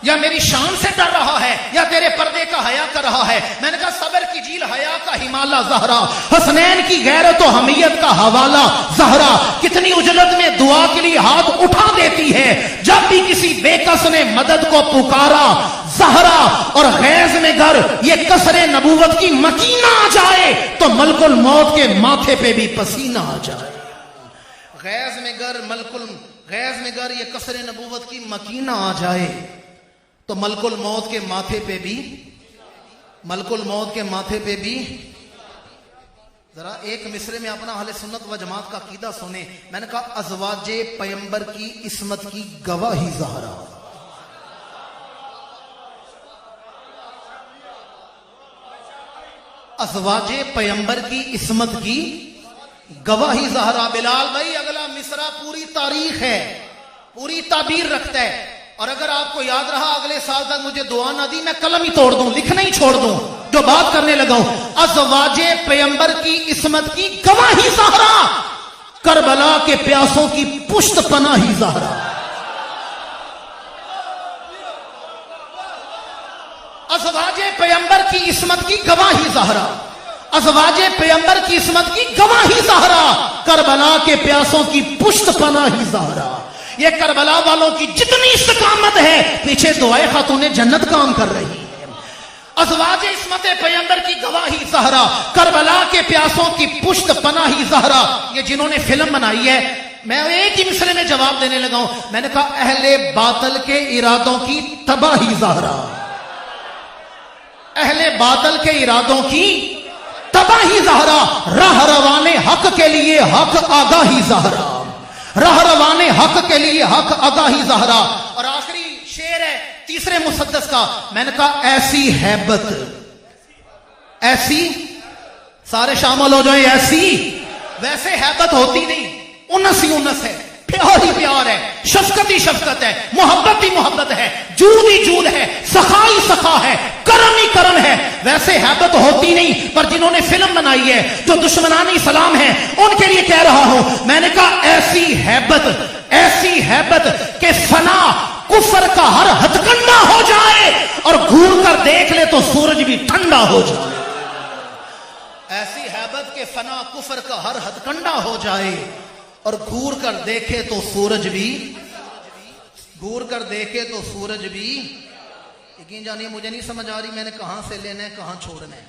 یا میری شان سے ڈر رہا ہے یا تیرے پردے کا حیا کر رہا ہے. میں نے کہا صبر کی جھیل، حیا کا ہمالیہ زہرا، حسنین کی غیرت و حمیت کا حوالہ زہرا کتنی اجلت میں دعا کے لیے ہاتھ اٹھا دیتی ہے جب بھی کسی بے کس نے مدد کو پکارا. زہرا اور غیظ میں گھر، یہ کسر نبوت کی مکینہ آ جائے تو ملک الموت کے ماتھے پہ بھی پسینہ آ جائے. غیظ میں گھر، غیظ میں گھر، یہ کسر نبوت کی مکینہ آ جائے تو ملک الموت کے ماتھے پہ بھی، ملک الموت کے ماتھے پہ بھی. ذرا ایک مصرے میں اپنا اہل سنت و جماعت کا عقیدہ سنیں. میں نے کہا ازواج پیمبر کی عصمت کی گواہی زہرا. ازواج پیمبر کی عصمت کی گواہی زہرا. بلال بھائی اگلا مصرع پوری تاریخ ہے، پوری تعبیر رکھتا ہے. اور اگر آپ کو یاد رہا اگلے سال تک مجھے دعا نہ دی، میں قلم ہی توڑ دوں، لکھنا ہی چھوڑ دوں جو بات کرنے لگا ہوں. ازواج پیمبر کی عصمت کی گواہی زہرا، کربلا کے پیاسوں کی پشت پناہی زہرا. ازواج پیمبر کی عصمت کی گواہی زہرا، ازواج پیمبر کی عصمت کی گواہی زہرا، کربلا کے پیاسوں کی پشت پناہی زہرا. یہ کربلا والوں کی جتنی استقامت ہے پیچھے دعائے خاتون جنت کام کر رہی ہے. ازواج عصمت پیمبر کی گواہی زہرا، کربلا کے پیاسوں کی پشت پناہی زہرا. یہ جنہوں نے فلم بنائی ہے، میں ایک ہی مصرے میں جواب دینے لگا ہوں. میں نے کہا اہل باطل کے ارادوں کی تباہی زہرا، اہل باطل کے ارادوں کی تباہی زہرا. راہ روان حق کے لیے حق آگاہی زہرا، راہ روان حق کے لیے حق آگاہی زہرا. اور آخری شعر ہے تیسرے مسدس کا. میں نے کہا ایسی ہیبت، ایسی، سارے شامل ہو جائیں، ایسی ویسے ہیبت ہوتی نہیں. انس ہی انس ہے، پیار ہی پیار ہے، شفقت ہی شفقت ہے، محبت ہی محبت ہے، جود ہی جود ہے، سخا ہی سخا ہے، کرم ہی کرم ہے. ویسے ہیبت ہوتی نہیں. پر جنہوں نے فلم بنائی ہے جو دشمنان اسلام ہیں ان کے لیے کہہ رہا ہوں. میں نے کہا ایسی ہیبت، ایسی ہیبت کہ فنا کفر کا ہر ہتھ کنڈا ہو جائے اور گھور کر دیکھ لے تو سورج بھی ٹھنڈا ہو جائے. ایسی ہیبت کہ فنا کفر کا ہر ہتھ کنڈا ہو جائے اور گھور کر دیکھے تو سورج بھی، گھور کر دیکھے تو سورج بھی. یقین جانیے مجھے نہیں سمجھ آ رہی میں نے کہاں سے لینا ہے کہاں چھوڑنا ہے،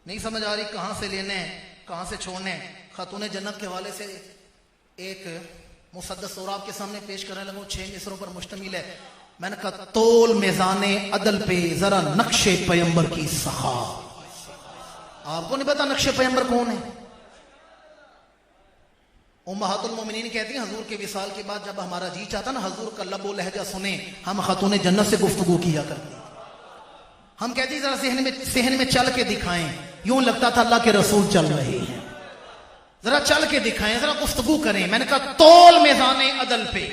نہیں سمجھ آ رہی کہاں سے لینا ہے کہاں سے چھوڑنا ہے. خاتون جنت کے حوالے سے ایک مسدس اور آپ کے سامنے پیش کرنے لگا، 6 مصروں پر مشتمل ہے. میں نے کہا تول میزان عدل پہ ذرا نقش پیمبر کی سخا. آپ کو نہیں پتا نقش پیمبر کون ہے؟ امہات المومنین کہتی ہیں حضور کے وصال کے بعد جب ہمارا جی چاہتا نا حضور کا لب و لہجہ سنیں، ہم خاتون جنت سے گفتگو کیا کرتے. ہم کہتی ذرا صحن میں چل کے دکھائیں، یوں لگتا تھا اللہ کے رسول چل رہے ہیں. ذرا چل کے دکھائیں، ذرا گفتگو کریں. میں نے کہا تول میزان عدل پہ،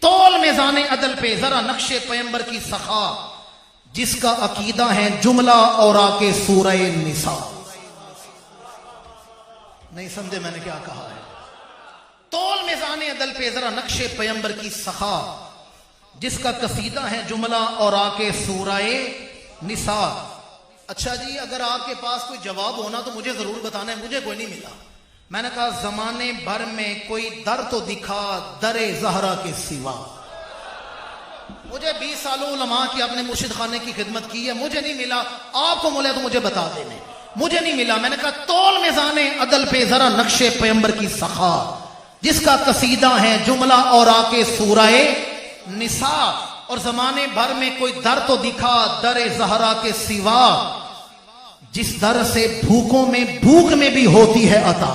تول میزان عدل پہ ذرا نقش پیمبر کی سخا، جس کا عقیدہ ہے جملہ اور کے سورہ نساء. نہیں سمجھے میں نے کیا کہا ہے؟ تول میزان عدل پہ ذرا نقش پیمبر کی سخا، جس کا قصیدہ ہے جملہ اور کے سورہ نساء. اچھا جی اگر آپ کے پاس کوئی جواب ہونا تو مجھے ضرور بتانا ہے، مجھے کوئی نہیں ملا۔ میں نے کہا زمانے بھر میں کوئی در تو دکھا در زہرا کے سوا۔ مجھے 20 سالوں علماء کی اپنے مرشد خانے کی خدمت کی ہے، مجھے نہیں ملا، آپ کو ملے تو مجھے بتا دینے، مجھے نہیں ملا۔ میں نے کہا تول میزان عدل پہ ذرا نقش پیغمبر کی سخا، جس کا قصیدہ ہے جملہ اور آکے سورہ نساء، اور زمانے بھر میں کوئی در تو دکھا در زہرا کے سوا، جس در سے بھوکوں میں بھوک میں بھی ہوتی ہے عطا۔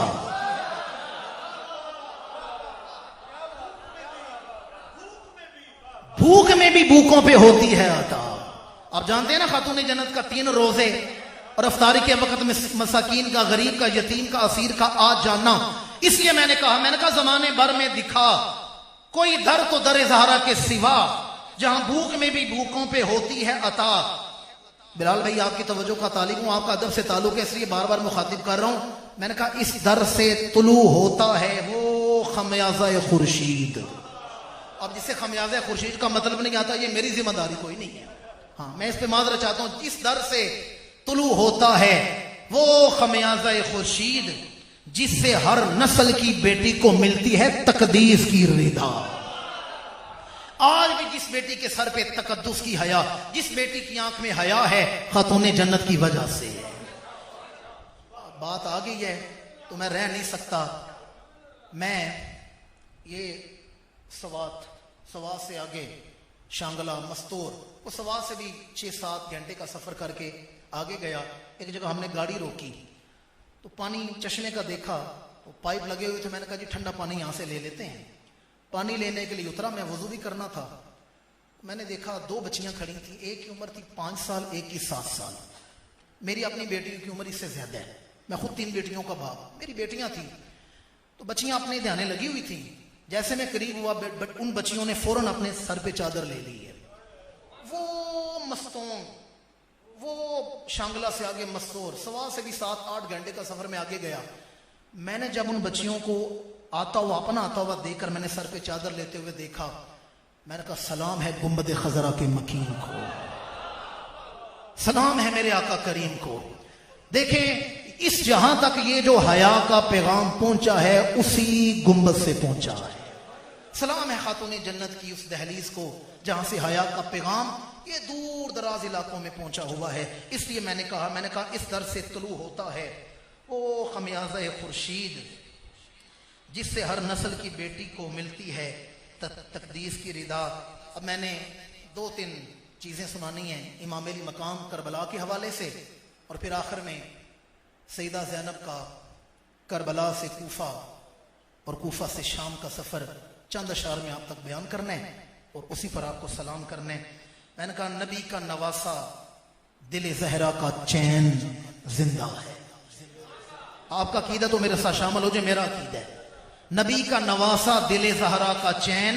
بھوک میں بھی بھوکوں پہ ہوتی ہے عطا۔ آپ جانتے ہیں نا خاتون جنت کا 3 روزے اور افطاری کے وقت میں مساکین کا، غریب کا، یتیم کا، اسیر کا آج جاننا، اس لیے میں نے کہا زمانے بھر میں دکھا کوئی در تو در زہرا کے سوا، جہاں بھوک میں بھی بھوکوں پہ ہوتی ہے عطا۔ بلال بھائی آپ کی توجہ کا طالب ہوں، آپ کا ادب سے تعلق ہے، اس لیے بار بار مخاطب کر رہا ہوں۔ میں نے کہا اس در سے طلوع ہوتا ہے وہ خمیازہ خورشید۔ اب جس سے خمیازہ خورشید کا مطلب نہیں آتا، یہ میری ذمہ داری کوئی نہیں ہے، ہاں میں اس پہ معذرت چاہتا ہوں۔ اس در سے طلوع ہوتا ہے وہ خمیازہ خورشید، جس سے ہر نسل کی بیٹی کو ملتی ہے تقدیس کی رضا۔ آج بھی جس بیٹی کے سر پہ تقدس کی حیا، جس بیٹی کی آنکھ میں حیا ہے، خاتون جنت کی وجہ سے ہے۔ بات آ گئی ہے تو میں رہ نہیں سکتا، میں یہ سوات سے آگے شانگلہ مستور، وہ سوات سے بھی 6-7 گھنٹے کا سفر کر کے آگے گیا۔ ایک جگہ ہم نے گاڑی روکی تو پانی چشمے کا دیکھا، تو پائپ لگے ہوئے تھے، میں نے کہا جی ٹھنڈا پانی یہاں سے لے لیتے ہیں۔ پانی لینے کے لیے اترا، میں وضو بھی کرنا تھا، میں نے دیکھا 2 بچیاں کھڑی تھیں، ایک کی عمر تھی 5 سال، ایک کی 7 سال۔ میری اپنی بیٹیوں کی عمر اس سے زیادہ ہے، میں خود 3 بیٹیوں کا باپ، میری بیٹیاں تھیں تو بچیاں اپنے دھیانے لگی ہوئی تھیں۔ جیسے میں قریب ہوا ان بچیوں نے فوراً اپنے سر پہ چادر لے لی ہے۔ وہ مستوں، وہ شانگلہ سے آگے مستور، سوا سے بھی 7-8 گھنٹے کا سفر میں آگے گیا۔ میں نے جب ان بچیوں کو اپنا آتا ہوا دیکھ کر میں نے سر پہ چادر لیتے ہوئے دیکھا، میں نے کہا سلام ہے گنبد خضرا کے مکین کو، سلام ہے میرے آقا کریم کو۔ دیکھیں اس جہاں تک یہ جو حیا کا پیغام پہنچا ہے اسی گنبد سے پہنچا ہے۔ سلام ہے خاتون جنت کی اس دہلیز کو جہاں سے حیا کا پیغام یہ دور دراز علاقوں میں پہنچا ہوا ہے۔ اس لیے میں نے کہا اس در سے طلوع ہوتا ہے وہ خمیازہ خورشید، جس سے ہر نسل کی بیٹی کو ملتی ہے تقدیس کی رضا۔ اب میں نے 2-3 چیزیں سنانی ہیں امام علی مقام کربلا کے حوالے سے، اور پھر آخر میں سیدہ زینب کا کربلا سے کوفہ اور کوفہ سے شام کا سفر چند اشعار میں آپ تک بیان کرنا ہے اور اسی پر آپ کو سلام کرنا ہے۔ میں نے کہا نبی کا نواسا دل زہرا کا چین زندہ ہے۔ آپ کا عقیدہ تو میرے ساتھ شامل ہو جائے، میرا عقیدہ ہے نبی کا نواسا دل زہرا کا چین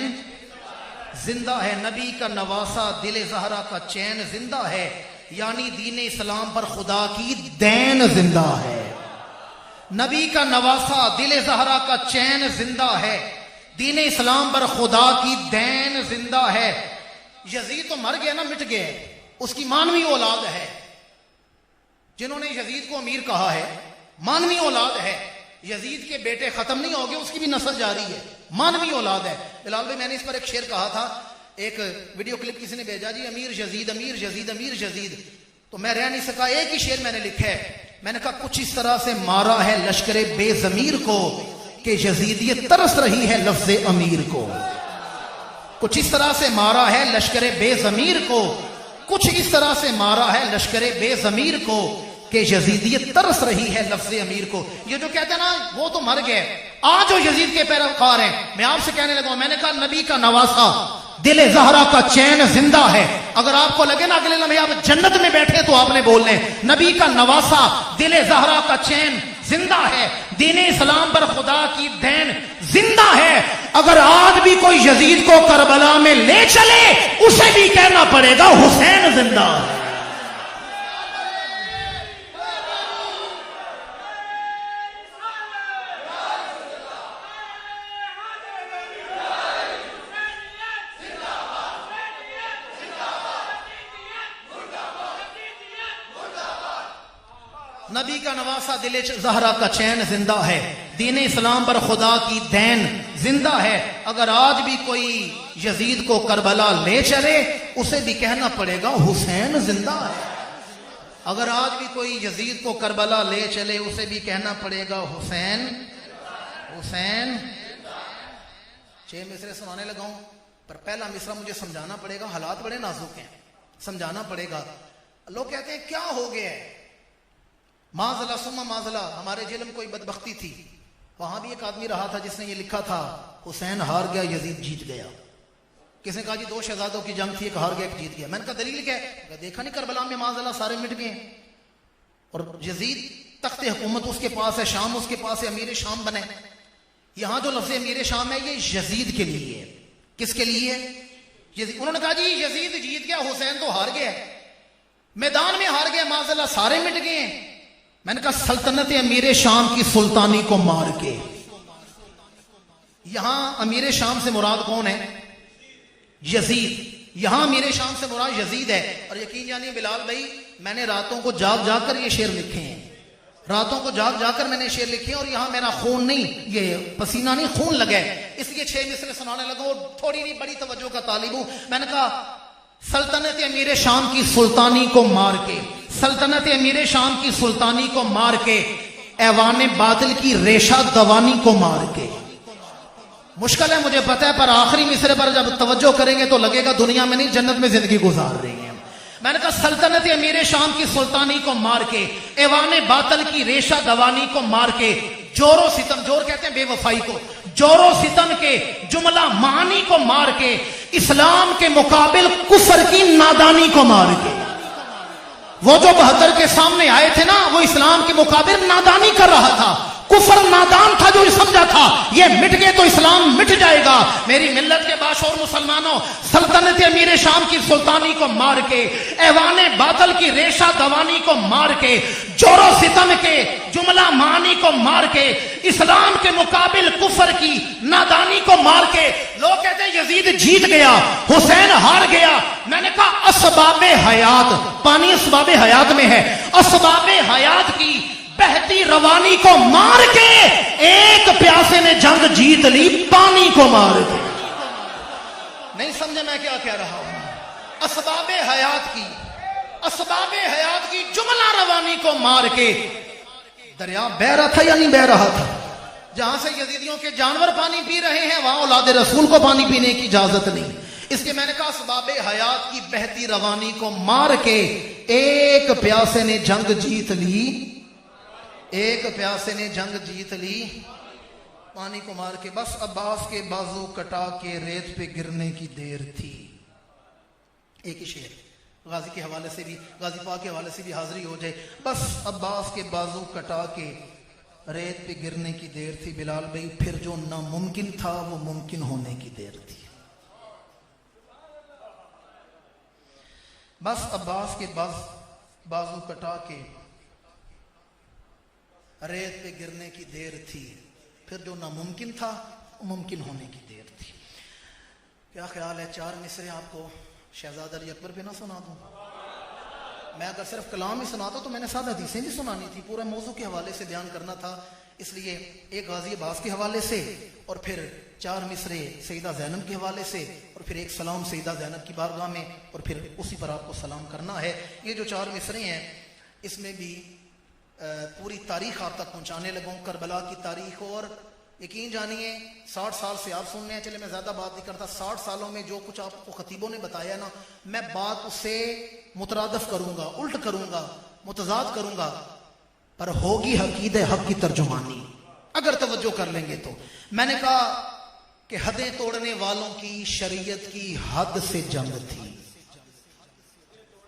زندہ ہے۔ نبی کا نواسا دل زہرا کا چین زندہ ہے، یعنی دین اسلام پر خدا کی دین زندہ ہے۔ نبی کا نواسا دل زہرا کا چین زندہ ہے، دین اسلام پر خدا کی دین زندہ ہے۔ یزید تو مر گیا نا، مٹ گیا، اس کی مانوی اولاد ہے، جنہوں نے یزید کو امیر کہا ہے مانوی اولاد ہے۔ یزید کے بیٹے ختم نہیں ہو گئے، اس کی بھی نسل جاری ہے، مانوی اولاد ہے۔ بلال بھائی میں نے اس پر ایک شعر کہا تھا، ایک ویڈیو کلپ کسی نے بھیجا جی امیر یزید امیر یزید امیر یزید، تو میں رہ نہیں سکا، ایک ہی شعر میں نے لکھا ہے، میں نے کہا کچھ اس طرح سے مارا ہے لشکر بے ضمیر کو کہ یزیدیت ترس رہی ہے لفظ امیر کو۔ کچھ اس طرح سے مارا ہے لشکر بے ضمیر کو، کچھ اس طرح سے مارا ہے لشکر بے ضمیر کو کہ یزیدیت ترس رہی ہے لفظ امیر کو۔ یہ جو کہتے ہیں نا وہ تو مر گئے، آج جو یزید کے پیروکار ہیں، میں آپ سے کہنے لگا، میں نے کہا نبی کا نواسا دل زہرا کا چین زندہ ہے۔ اگر آپ کو لگے نا اگلے لمحے آپ جنت میں بیٹھے تو آپ نے بولنے نبی کا نواسا دل زہرا کا چین زندہ ہے، دین اسلام پر خدا کی دین زندہ ہے۔ اگر آج بھی کوئی یزید کو کربلا میں لے چلے اسے بھی کہنا پڑے گا حسین زندہ ہے۔ نبی کا نواسا دل زہرا کا چین زندہ ہے، دین اسلام پر خدا کی دین زندہ ہے۔ اگر آج بھی کوئی یزید کو کربلا لے چلے اسے بھی کہنا پڑے گا حسین زندہ ہے۔ اگر آج بھی کوئی یزید کو کربلا لے چلے اسے بھی کہنا پڑے گا حسین حسین۔ 6 مصرے سنانے لگا ہوں، پر پہلا مصرع مجھے سمجھانا پڑے گا، حالات بڑے نازک ہیں، سمجھانا پڑے گا۔ لوگ کہتے ہیں کیا ہو گیا ہے، معاذ ثم معاذ اللہ، ہمارے جیل میں کوئی بدبختی تھی، وہاں بھی ایک آدمی رہا تھا جس نے یہ لکھا تھا حسین ہار گیا یزید جیت گیا۔ کس نے کہا جی 2 شہزادوں کی جنگ تھی، ایک ہار گیا ایک جیت گیا۔ میں نے کہا دلیل کیا ہے؟ دیکھا نہیں کربلا میں معاذ اللہ سارے مٹ گئے، اور یزید تخت حکومت اس کے پاس ہے، شام اس کے پاس ہے، امیر شام بنے۔ یہاں جو لفظ امیر شام ہے یہ یزید کے لیے ہے۔ کس کے لیے؟ انہوں نے کہا جی یزید جیت گیا حسین تو ہار گیا، میدان میں ہار گیا، معاذ اللہ سارے مٹ گئے ہیں۔ میں نے کہا سلطنت امیر شام کی سلطانی کو مار کے، یہاں امیر شام سے مراد کون ہے؟ یزید۔ یہاں امیر شام سے مراد یزید ہے۔ اور یقین جانیے بلال بھائی، میں نے راتوں کو جاگ جاگ کر یہ شعر لکھے ہیں، راتوں کو جاگ جا کر میں نے شعر لکھے ہیں، اور یہاں میرا خون نہیں، یہ پسینہ نہیں، خون لگا ہے، اس لیے 6 مصرے سنانے لگا ہوں، تھوڑی نہیں بڑی توجہ کا طالب ہوں۔ میں نے کہا سلطنت امیر شام کی سلطانی کو مار کے، سلطنت امیر شام کی سلطانی کو مار کے، ایوان باطل کی ریشہ دوانی کو مار کے۔ مشکل ہے مجھے پتہ ہے، پر آخری مصرے پر جب توجہ کریں گے تو لگے گا دنیا میں نہیں جنت میں زندگی گزار رہی ہیں۔ میں نے کہا سلطنت امیر شام کی سلطانی کو مار کے، ایوان باطل کی ریشہ دوانی کو مار کے، جور و ستم، جور کہتے ہیں بے وفائی کو، جور و ستم کے جملہ معانی کو مار کے، اسلام کے مقابل کفر کی نادانی کو مار کے۔ وہ جو 72 کے سامنے آئے تھے نا، وہ اسلام کے مقابل نادانی کر رہا تھا، کفر نادان تھا جو سمجھا تھا یہ مٹ گئے تو اسلام مٹ جائے گا۔ میری ملت کے باشعور مسلمانوں، سلطنت امیر شام کی سلطانی کو مار کے، ایوان باطل کی ریشہ دوانی کو مار کے، جور و ستم کے جملہ معانی کو مار کے، اسلام کے مقابل کفر کی نادانی کو مار کے، لوگ کہتے ہیں یزید جیت گیا حسین ہار گیا۔ میں نے کہا اسباب حیات، پانی اسباب حیات میں ہے، اسباب حیات کی بہتی روانی کو مار کے ایک پیاسے نے جنگ جیت لی پانی کو مار کے۔ نہیں سمجھے میں کیا کہہ رہا ہوں؟ اسباب حیات کی، اسباب حیات کی جملہ روانی کو مار کے۔ دریا بہ رہا تھا یا نہیں بہ رہا تھا؟ جہاں سے یزیدیوں کے جانور پانی پی رہے ہیں وہاں اولاد رسول کو پانی پینے کی اجازت نہیں۔ اس لیے میں نے کہا اسباب حیات کی بہتی روانی کو مار کے ایک پیاسے نے جنگ جیت لی، ایک پیاسے نے جنگ جیت لی پانی کو مار کے۔ بس عباس کے بازو کٹا کے ریت پہ گرنے کی دیر تھی۔ ایک ہی شعر، غازی کے حوالے سے بھی، غازی پاک کے حوالے سے بھی حاضری ہو جائے۔ بس عباس کے بازو کٹا کے ریت پہ گرنے کی دیر تھی بلال بھائی، پھر جو ناممکن تھا وہ ممکن ہونے کی دیر تھی۔ بس عباس کے بازو کٹا کے ریت پہ گرنے کی دیر تھی، پھر جو ناممکن تھا وہ ممکن ہونے کی دیر تھی۔ کیا خیال ہے 4 مصرے آپ کو شہزاد علی اکبر پہ نہ سنا دوں؟ میں اگر صرف کلام ہی سناتا تو میں نے ساتھ حدیثیں بھی سنانی تھی، پورا موضوع کے حوالے سے بیان کرنا تھا، اس لیے ایک غازی عباس کے حوالے سے، اور پھر 4 مصرے سیدہ زینب کے حوالے سے، اور پھر ایک سلام سیدہ زینب کی بارگاہ میں، اور پھر اسی پر آپ کو سلام کرنا ہے۔ یہ جو 4 مصرے ہیں اس میں بھی پوری تاریخ آپ تک پہنچانے لگوں، کربلا کی تاریخ، اور یقین جانیے 60 سال سے آپ سن رہے ہیں، چلے میں زیادہ بات نہیں کرتا، 60 سالوں میں جو کچھ آپ کو خطیبوں نے بتایا نا، میں بات اس سے مترادف کروں گا، الٹ کروں گا، متضاد کروں گا، پر ہوگی حقیقت حق کی ترجمانی اگر توجہ کر لیں گے تو۔ میں نے کہا کہ حدیں توڑنے والوں کی شریعت کی حد سے جنگ تھی،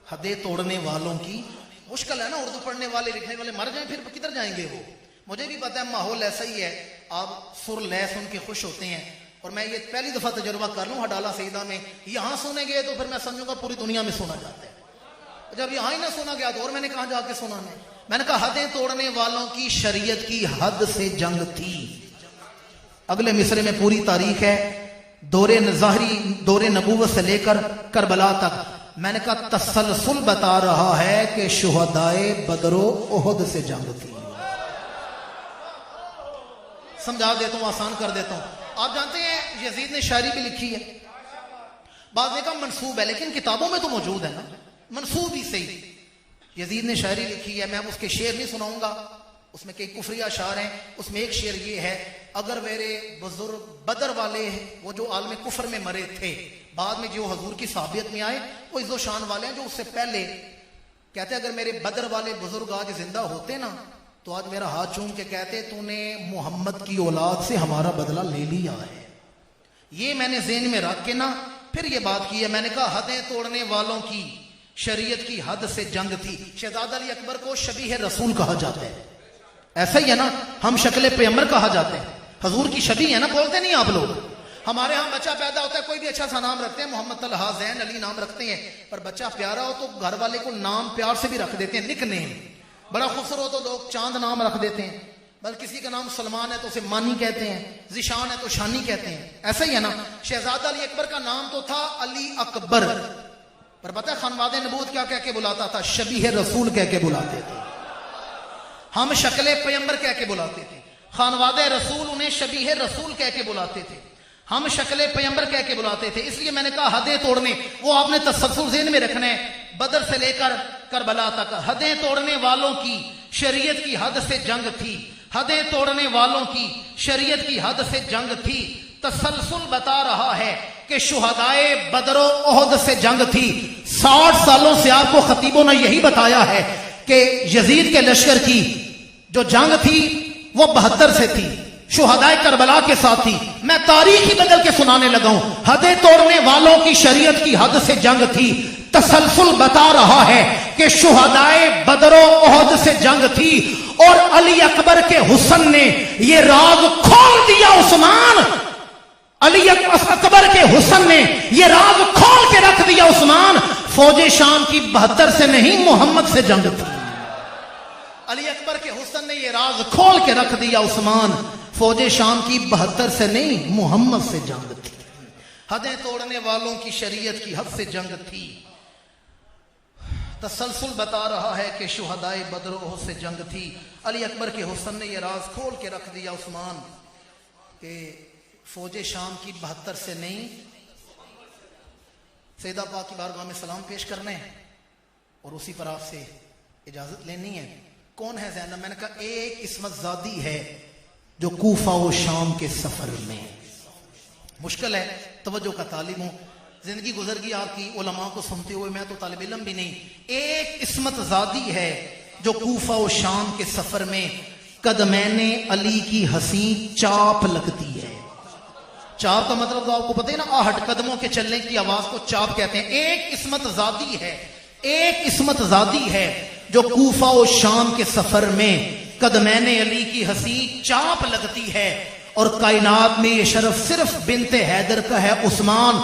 حدیں توڑنے والوں کی، مشکل ہے نا، اردو پڑھنے والے لکھنے والے مر جائیں پھر کدھر جائیں گے وہ؟ مجھے بھی پتا ہے ماحول ایسا ہی ہے، آپ سر لے سن کے خوش ہوتے ہیں، اور میں یہ پہلی دفعہ تجربہ کر لوں ہڈالہ سیدہ میں، یہاں سنے گئے تو پھر میں سمجھوں گا پوری دنیا میں سنا جاتا ہے، جب یہاں ہی نہ سنا گیا تو اور میں نے کہاں جا کے سنانا ہے؟ میں نے کہا حدیں توڑنے والوں کی شریعت کی حد سے جنگ تھی۔ اگلے مصرے میں پوری تاریخ ہے، دور ظاہری دور نبوت سے لے کر کربلا تک۔ میں نے کہا تسلسل بتا رہا ہے کہ شہدائے بدر و احد سے جنگ تھی. سمجھا دیتا ہوں، آسان کر دیتا ہوں. آپ جانتے ہیں یزید نے شاعری بھی لکھی ہے، بعض نے کہا منسوب ہے، لیکن کتابوں میں تو موجود ہے نا، منسوب ہی صحیح. یزید نے شاعری لکھی ہے، میں اس کے شعر نہیں سناؤں گا، اس میں کئی کفری اشعار ہیں. اس میں ایک شعر یہ ہے: اگر میرے بزرگ بدر والے وہ جو عالم کفر میں مرے تھے، بعد میں جو حضور کی صحابیت میں آئے، وہ عز و شان والے ہیں، جو اس سے پہلے کہتے ہیں اگر میرے بدر والے بزرگ آج زندہ ہوتے نا تو آج میرا ہاتھ چوم کے کہتے تو نے محمد کی اولاد سے ہمارا بدلہ لے لیا ہے. یہ میں نے ذہن میں رکھ کے نا پھر یہ بات کی ہے. میں نے کہا حدیں توڑنے والوں کی شریعت کی حد سے جنگ تھی. شہزادہ علی اکبر کو شبیہ رسول کہا جاتا ہے، ایسا ہی ہے نا، ہم شکل پیغمبر کہا جاتے ہیں، حضور کی شبیہ ہے نا، بولتے نہیں آپ لوگ. ہمارے ہاں بچہ پیدا ہوتا ہے، کوئی بھی اچھا سا نام رکھتے ہیں، محمد طلحہ زین علی نام رکھتے ہیں، پر بچہ پیارا ہو تو گھر والے کو نام پیار سے بھی رکھ دیتے ہیں، نک نیم. بڑا خوبصورت ہو تو لوگ چاند نام رکھ دیتے ہیں، بلکہ کسی کا نام سلمان ہے تو اسے مانی کہتے ہیں، ذیشان ہے تو شانی کہتے ہیں. ایسا ہی ہے نا. شہزادہ علی اکبر کا نام تو تھا علی اکبر، پر پتہ ہے خانواد نبوت کیا کہہ کے بلاتا تھا؟ شبیہ رسول کہہ کے بلاتے تھے. ہم شکل پیغمبر کہہ کے بلاتے تھے، خانواد رسول انہیں شبیہ رسول کہہ کے بلاتے تھے، ہم شکل پیغمبر کہہ کے بلاتے تھے. اس لیے میں نے کہا حدیں توڑنے، وہ آپ نے تسلسل ذہن میں رکھنا ہے. بدر سے لے کر کربلا تک حدیں توڑنے والوں کی شریعت کی حد سے جنگ تھی. حدیں توڑنے والوں کی شریعت کی حد سے جنگ تھی. تسلسل بتا رہا ہے کہ شہدائے بدر و احد سے جنگ تھی. 60 سالوں سے آپ کو خطیبوں نے یہی بتایا ہے کہ یزید کے لشکر کی جو جنگ تھی وہ 72 سے تھی، شہدائے کربلا کے ساتھ تھی. میں تاریخ ہی بدل کے سنانے لگا ہوں. حدیں توڑنے والوں کی شریعت کی حد سے جنگ تھی. تسلسل بتا رہا ہے کہ شہدائے بدر و احد سے جنگ تھی، اور علی اکبر کے حسن نے یہ راز کھول دیا. عثمان، علی اکبر کے حسن نے یہ راز کھول کے رکھ دیا. عثمان، فوج شام کی 72 سے نہیں، محمد سے جنگ تھی. علی اکبر کے حسن نے یہ راز کھول کے رکھ دیا. عثمان، فوج شام کی 72 سے نہیں، محمد سے جنگ تھی. حدیں توڑنے والوں کی شریعت کی حد سے جنگ تھی. تسلسل بتا رہا ہے کہ شہدائے بدر و احد سے جنگ تھی. علی اکبر کے حسن نے یہ راز کھول کے رکھ دیا. عثمان، کہ فوج شام کی 72 سے نہیں. سیدہ پاک کی بارگاہ میں سلام پیش کرنے اور اسی پر آپ سے اجازت لینی ہے. کون ہے زینب؟ میں نے کہا ایک عصمت زادی ہے جو کوفہ و شام کے سفر میں. مشکل ہے، توجہ کا طالب ہوں، زندگی گزر گئی آپ کی علماء کو سنتے ہوئے، میں تو طالب علم بھی نہیں. ایک عصمت زادی ہے جو کوفہ و شام کے سفر میں قدمین علی کی حسین چاپ لگتی ہے. چاپ کا مطلب تو آپ کو پتہ ہے نا، آہٹ، قدموں کے چلنے کی آواز کو چاپ کہتے ہیں. ایک عصمت زادی ہے، ایک عصمت زادی ہے جو کوفہ و شام کے سفر میں قدمین علی کی حسین چاپ لگتی ہے. اور کائنات میں یہ شرف صرف بنت حیدر کا ہے. عثمان،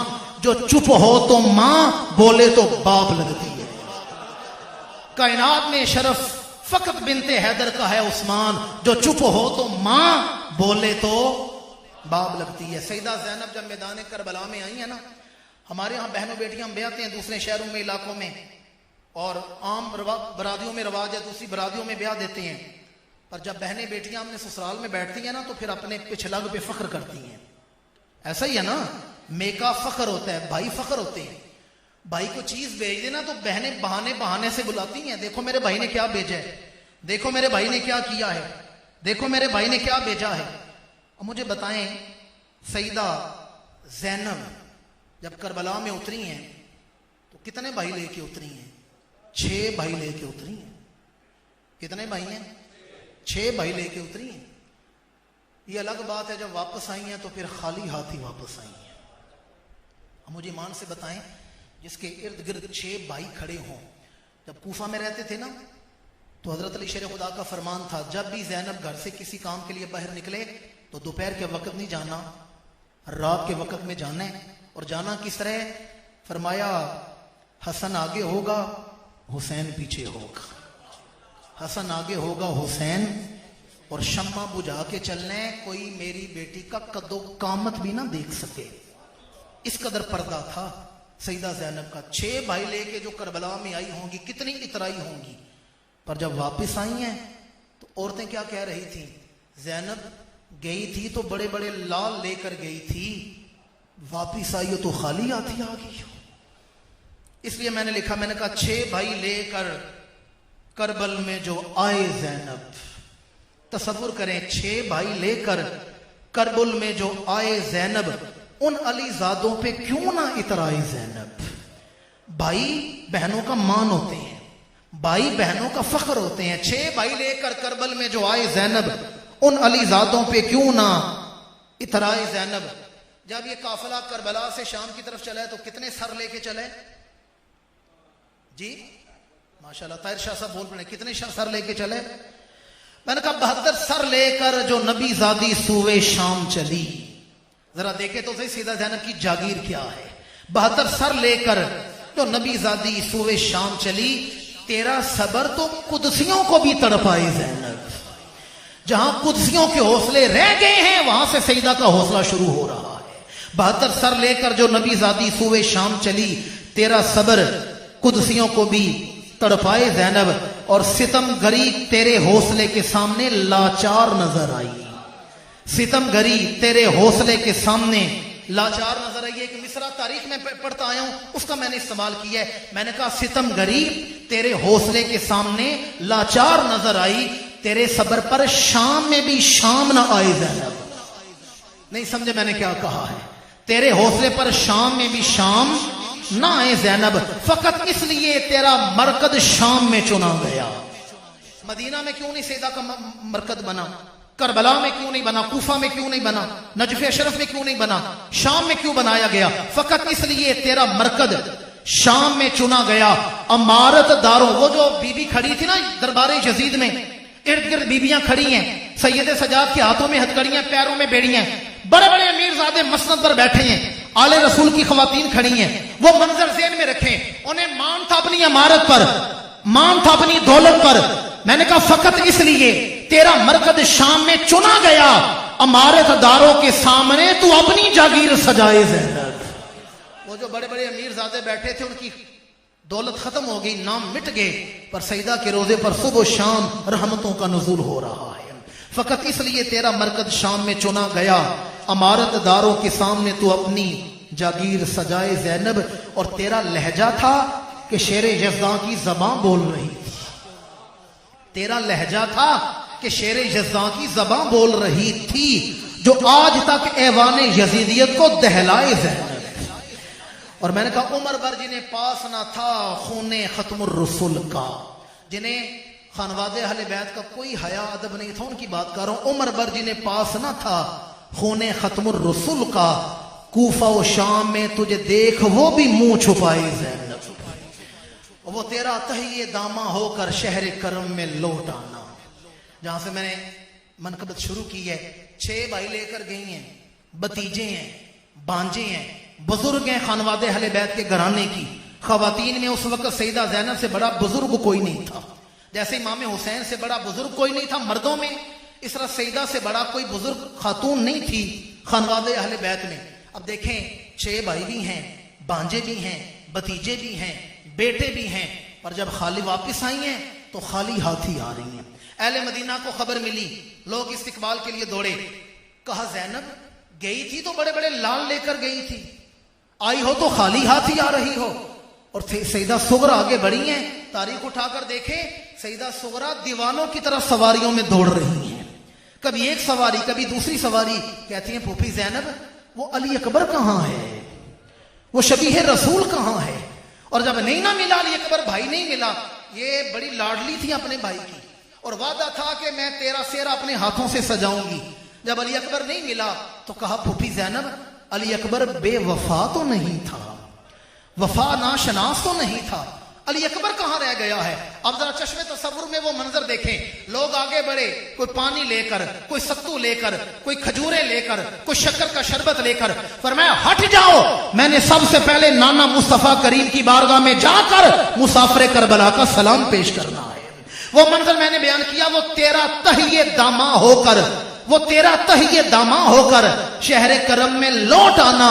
جو چپ ہو تو ماں، بولے تو باپ لگتی ہے. کائنات میں شرف فقط بنت حیدر کا ہے. عثمان، جو چپ ہو تو ماں، بولے تو باپ لگتی ہے. سیدہ زینب جب میدان کربلا میں آئی ہیں نا، ہمارے ہاں بہنوں بیٹیاں بیاہتے ہیں دوسرے شہروں میں، علاقوں میں، اور عام برادریوں میں رواج ہے دوسری برادریوں میں بیاہ دیتے ہیں. پر جب بہنیں بیٹیاں اپنے سسرال میں بیٹھتی ہیں نا تو پھر اپنے پچھلگ پہ فخر کرتی ہیں. ایسا ہی ہے نا، میکا فخر ہوتا ہے، بھائی فخر ہوتے ہیں. بھائی کو چیز بھیج دینا تو بہنیں بہانے سے بلاتی ہیں، دیکھو میرے بھائی نے کیا بھیجا ہے، دیکھو میرے بھائی نے کیا کیا ہے، دیکھو میرے بھائی نے کیا بھیجا ہے. اب مجھے بتائیں، سیدہ زینب جب کربلا میں اتری ہیں تو کتنے بھائی لے کے اتری ہیں؟ 6 بھائی لے کے اتری ہیں. کتنے بھائی ہیں؟ 6 بھائی لے کے اتری ہیں. یہ الگ بات ہے جب واپس آئی ہیں تو پھر خالی ہاتھ ہی واپس آئی ہیں. اب مجھے ایمان سے بتائیں، جس کے ارد گرد 6 بھائی کھڑے ہوں. جب کوفہ میں رہتے تھے نا تو حضرت علی شیر خدا کا فرمان تھا، جب بھی زینب گھر سے کسی کام کے لیے باہر نکلے تو دوپہر کے وقت نہیں جانا، رات کے وقت میں جانا ہے. اور جانا کس طرح؟ فرمایا حسن آگے ہوگا، حسین پیچھے ہوگا. حسن آگے ہوگا، حسین، اور شمع بجھا کے چلنے، کوئی میری بیٹی کا قد و قامت بھی نہ دیکھ سکے. اس قدر پردہ تھا. سیدہ زینب کا 6 بھائی لے کے جو کربلا میں آئی ہوں گی کتنی اترائی ہوں گی، پر جب واپس آئی ہیں تو عورتیں کیا کہہ رہی تھیں؟ زینب گئی تھی تو بڑے بڑے لال لے کر گئی تھی، واپس آئی ہو تو خالی ہاتھی آ گئی ہو۔ اس لیے میں نے لکھا، میں نے کہا 6 بھائی لے کر کربل میں جو آئے زینب، تصور کریں 6 بھائی لے کر کربل میں جو آئے زینب، ان علی زادوں پہ کیوں نہ اترائے زینب؟ بھائی بہنوں کا مان ہوتے ہیں، بھائی بہنوں کا فخر ہوتے ہیں۔ 6 بھائی لے کر کربل میں جو آئے زینب، ان علی زادوں پہ کیوں نہ اترائے زینب۔ جب یہ قافلہ کربلا سے شام کی طرف چلا ہے تو کتنے سر لے کے چلے؟ جی ماشاءاللہ طاہر شاہ صاحب بول پڑے، کتنے سر لے کے چلے؟ میں نے کہا 72 سر لے کر جو نبی زادی سوئے شام چلی۔ ذرا دیکھے تو صحیح سیدہ زینب کی جاگیر کیا ہے۔ 72 سر لے کر جو نبی زادی سوئے شام چلی، تیرا صبر تو قدسیوں کو بھی تڑپائے زینب۔ جہاں قدسیوں کے حوصلے رہ گئے ہیں وہاں سے سیدہ کا حوصلہ شروع ہو رہا ہے۔ 72 سر لے کر جو نبی زادی سوئے شام چلی، تیرا صبر قدسیوں کو بھی تڑپائے زینب، اور ستم گری تیرے حوصلے کے سامنے لاچار نظر آئی۔ ستم گری تیرے حوصلے کے سامنے لاچار نظر آئی۔ ایک مصرع تاریخ میں پڑھتا آیا ہوں، اس کا میں نے استعمال کیا ہے۔ میں نے کہا ستم گری تیرے حوصلے کے سامنے لاچار نظر آئی، تیرے صبر پر شام میں بھی شام نہ آئے زینب۔ نہیں سمجھے میں نے کیا کہا ہے؟ تیرے حوصلے پر شام میں بھی شام نہ آئے زینب، فقط اس لیے تیرا مرکز شام میں چنا گیا۔ مدینہ میں کیوں نہیں سیدہ کا مرکز بنا؟ کربلا میں کیوں نہیں بنا؟ کوفہ میں کیوں نہیں بنا؟ نجف اشرف میں کیوں نہیں بنا؟ شام میں کیوں بنایا گیا؟ فقط اس لیے تیرا مرکز شام میں چنا گیا۔ امارت داروں، وہ جو بی بی کھڑی تھی نا دربار یزید میں، ارد گرد بیبیاں کھڑی ہیں، سید سجاد کے ہاتھوں میں ہتھکڑیاں، پیروں میں بیڑیاں، بڑے بڑے امیر زادے مسند پر بیٹھے ہیں، آل رسول کی خواتین کھڑی ہیں۔ وہ منظر ذہن میں رکھیں، انہیں مان تھا اپنی امارت پر، مان تھا اپنی دولت پر۔ میں نے کہا فقط اس لیے تیرا مرکز شام میں چنا گیا، امارت داروں کے سامنے تو اپنی جاگیر سجائے زینب۔ وہ جو بڑے بڑے امیر زادے بیٹھے تھے ان کی دولت ختم ہو گئی، نام مٹ گئے، پر سیدہ کے روزے پر صبح و شام رحمتوں کا نزول ہو رہا ہے۔ فقط اس لیے تیرا مرکز شام میں چنا گیا، امارت داروں کے سامنے تو اپنی جاگیر سجائے زینب۔ اور تیرا لہجہ تھا کہ شیر یزداں کی زبان بول رہی تھی، تیرا لہجہ تھا کہ شیر یزداں کی زبان بول رہی تھی، جو آج تک ایوان یزیدیت کو دہلائے زینب۔ اور میں نے کہا عمر بر جنہیں پاس نہ تھا خون ختم الرسول کا، جنہیں خانواد اہل بیت کا کوئی حیا ادب نہیں تھا، ان کی بات کر رہا ہوں۔ عمر بر جنہیں پاس نہ تھا خون ختم الرسول کا، کوفہ و شام میں تجھے دیکھ وہ بھی منہ چھپائے زینب۔ وہ تیرا تہیے داماں ہو کر شہر کرم میں لوٹ آنا۔ جہاں سے میں نے منقبت شروع کی ہے، 6 بھائی لے کر گئی ہیں، بتیجے ہیں، بانجے ہیں، بزرگ ہیں خانواد اہل بیت کے گھرانے کی۔ خواتین میں اس وقت سیدہ زینب سے بڑا بزرگ کوئی نہیں تھا، جیسے امام حسین سے بڑا بزرگ کوئی نہیں تھا مردوں میں، اس طرح سیدہ سے بڑا کوئی بزرگ خاتون نہیں تھی خانواد اہل بیت میں۔ اب دیکھیں 6 بھائی بھی ہیں، بانجے بھی ہیں، بتیجے بھی ہیں، بیٹے بھی ہیں، اور جب خالی واپس آئی ہیں تو خالی ہاتھی آ رہی ہیں۔ اہل مدینہ کو خبر ملی، لوگ استقبال کے لیے دوڑے۔ کہا زینب گئی تھی تو بڑے بڑے لال لے کر گئی تھی، آئی ہو تو خالی ہاتھی آ رہی ہو۔ اور سیدہ صغرا آگے بڑھی ہیں، تاریخ اٹھا کر دیکھیں، سیدہ صغرا دیوانوں کی طرح سواریوں میں دوڑ رہی ہیں، کبھی ایک سواری کبھی دوسری سواری۔ کہتی ہیں پھوپھی زینب وہ علی اکبر کہاں ہے، وہ شبیہ رسول کہاں ہے؟ اور جب نہیں نہ ملا علی اکبر، بھائی نہیں ملا، یہ بڑی لاڈلی تھی اپنے بھائی کی، اور وعدہ تھا کہ میں تیرا سیرا اپنے ہاتھوں سے سجاؤں گی۔ جب علی اکبر نہیں ملا تو کہا پھوپھی زینب علی اکبر بے وفا تو نہیں تھا، وفا ناشناس تو نہیں تھا، علی اکبر کہاں رہ گیا ہے؟ اب ذرا چشم تصور میں وہ منظر دیکھیں، لوگ آگے بڑھے، کوئی پانی لے کر، کوئی ستو لے کر، کوئی کھجورے لے کر، کوئی شکر کا شربت لے کر، فرمایا ہٹ جاؤ، میں نے سب سے پہلے نانا مصطفیٰ کریم کی بارگاہ میں جا کر مسافر کربلا کا سلام پیش کرنا ہے۔ وہ منظر میں نے بیان کیا، وہ تیرا تہیے داماں ہو کر، وہ تیرا تہیے داماں ہو کر شہر کرم میں لوٹ آنا،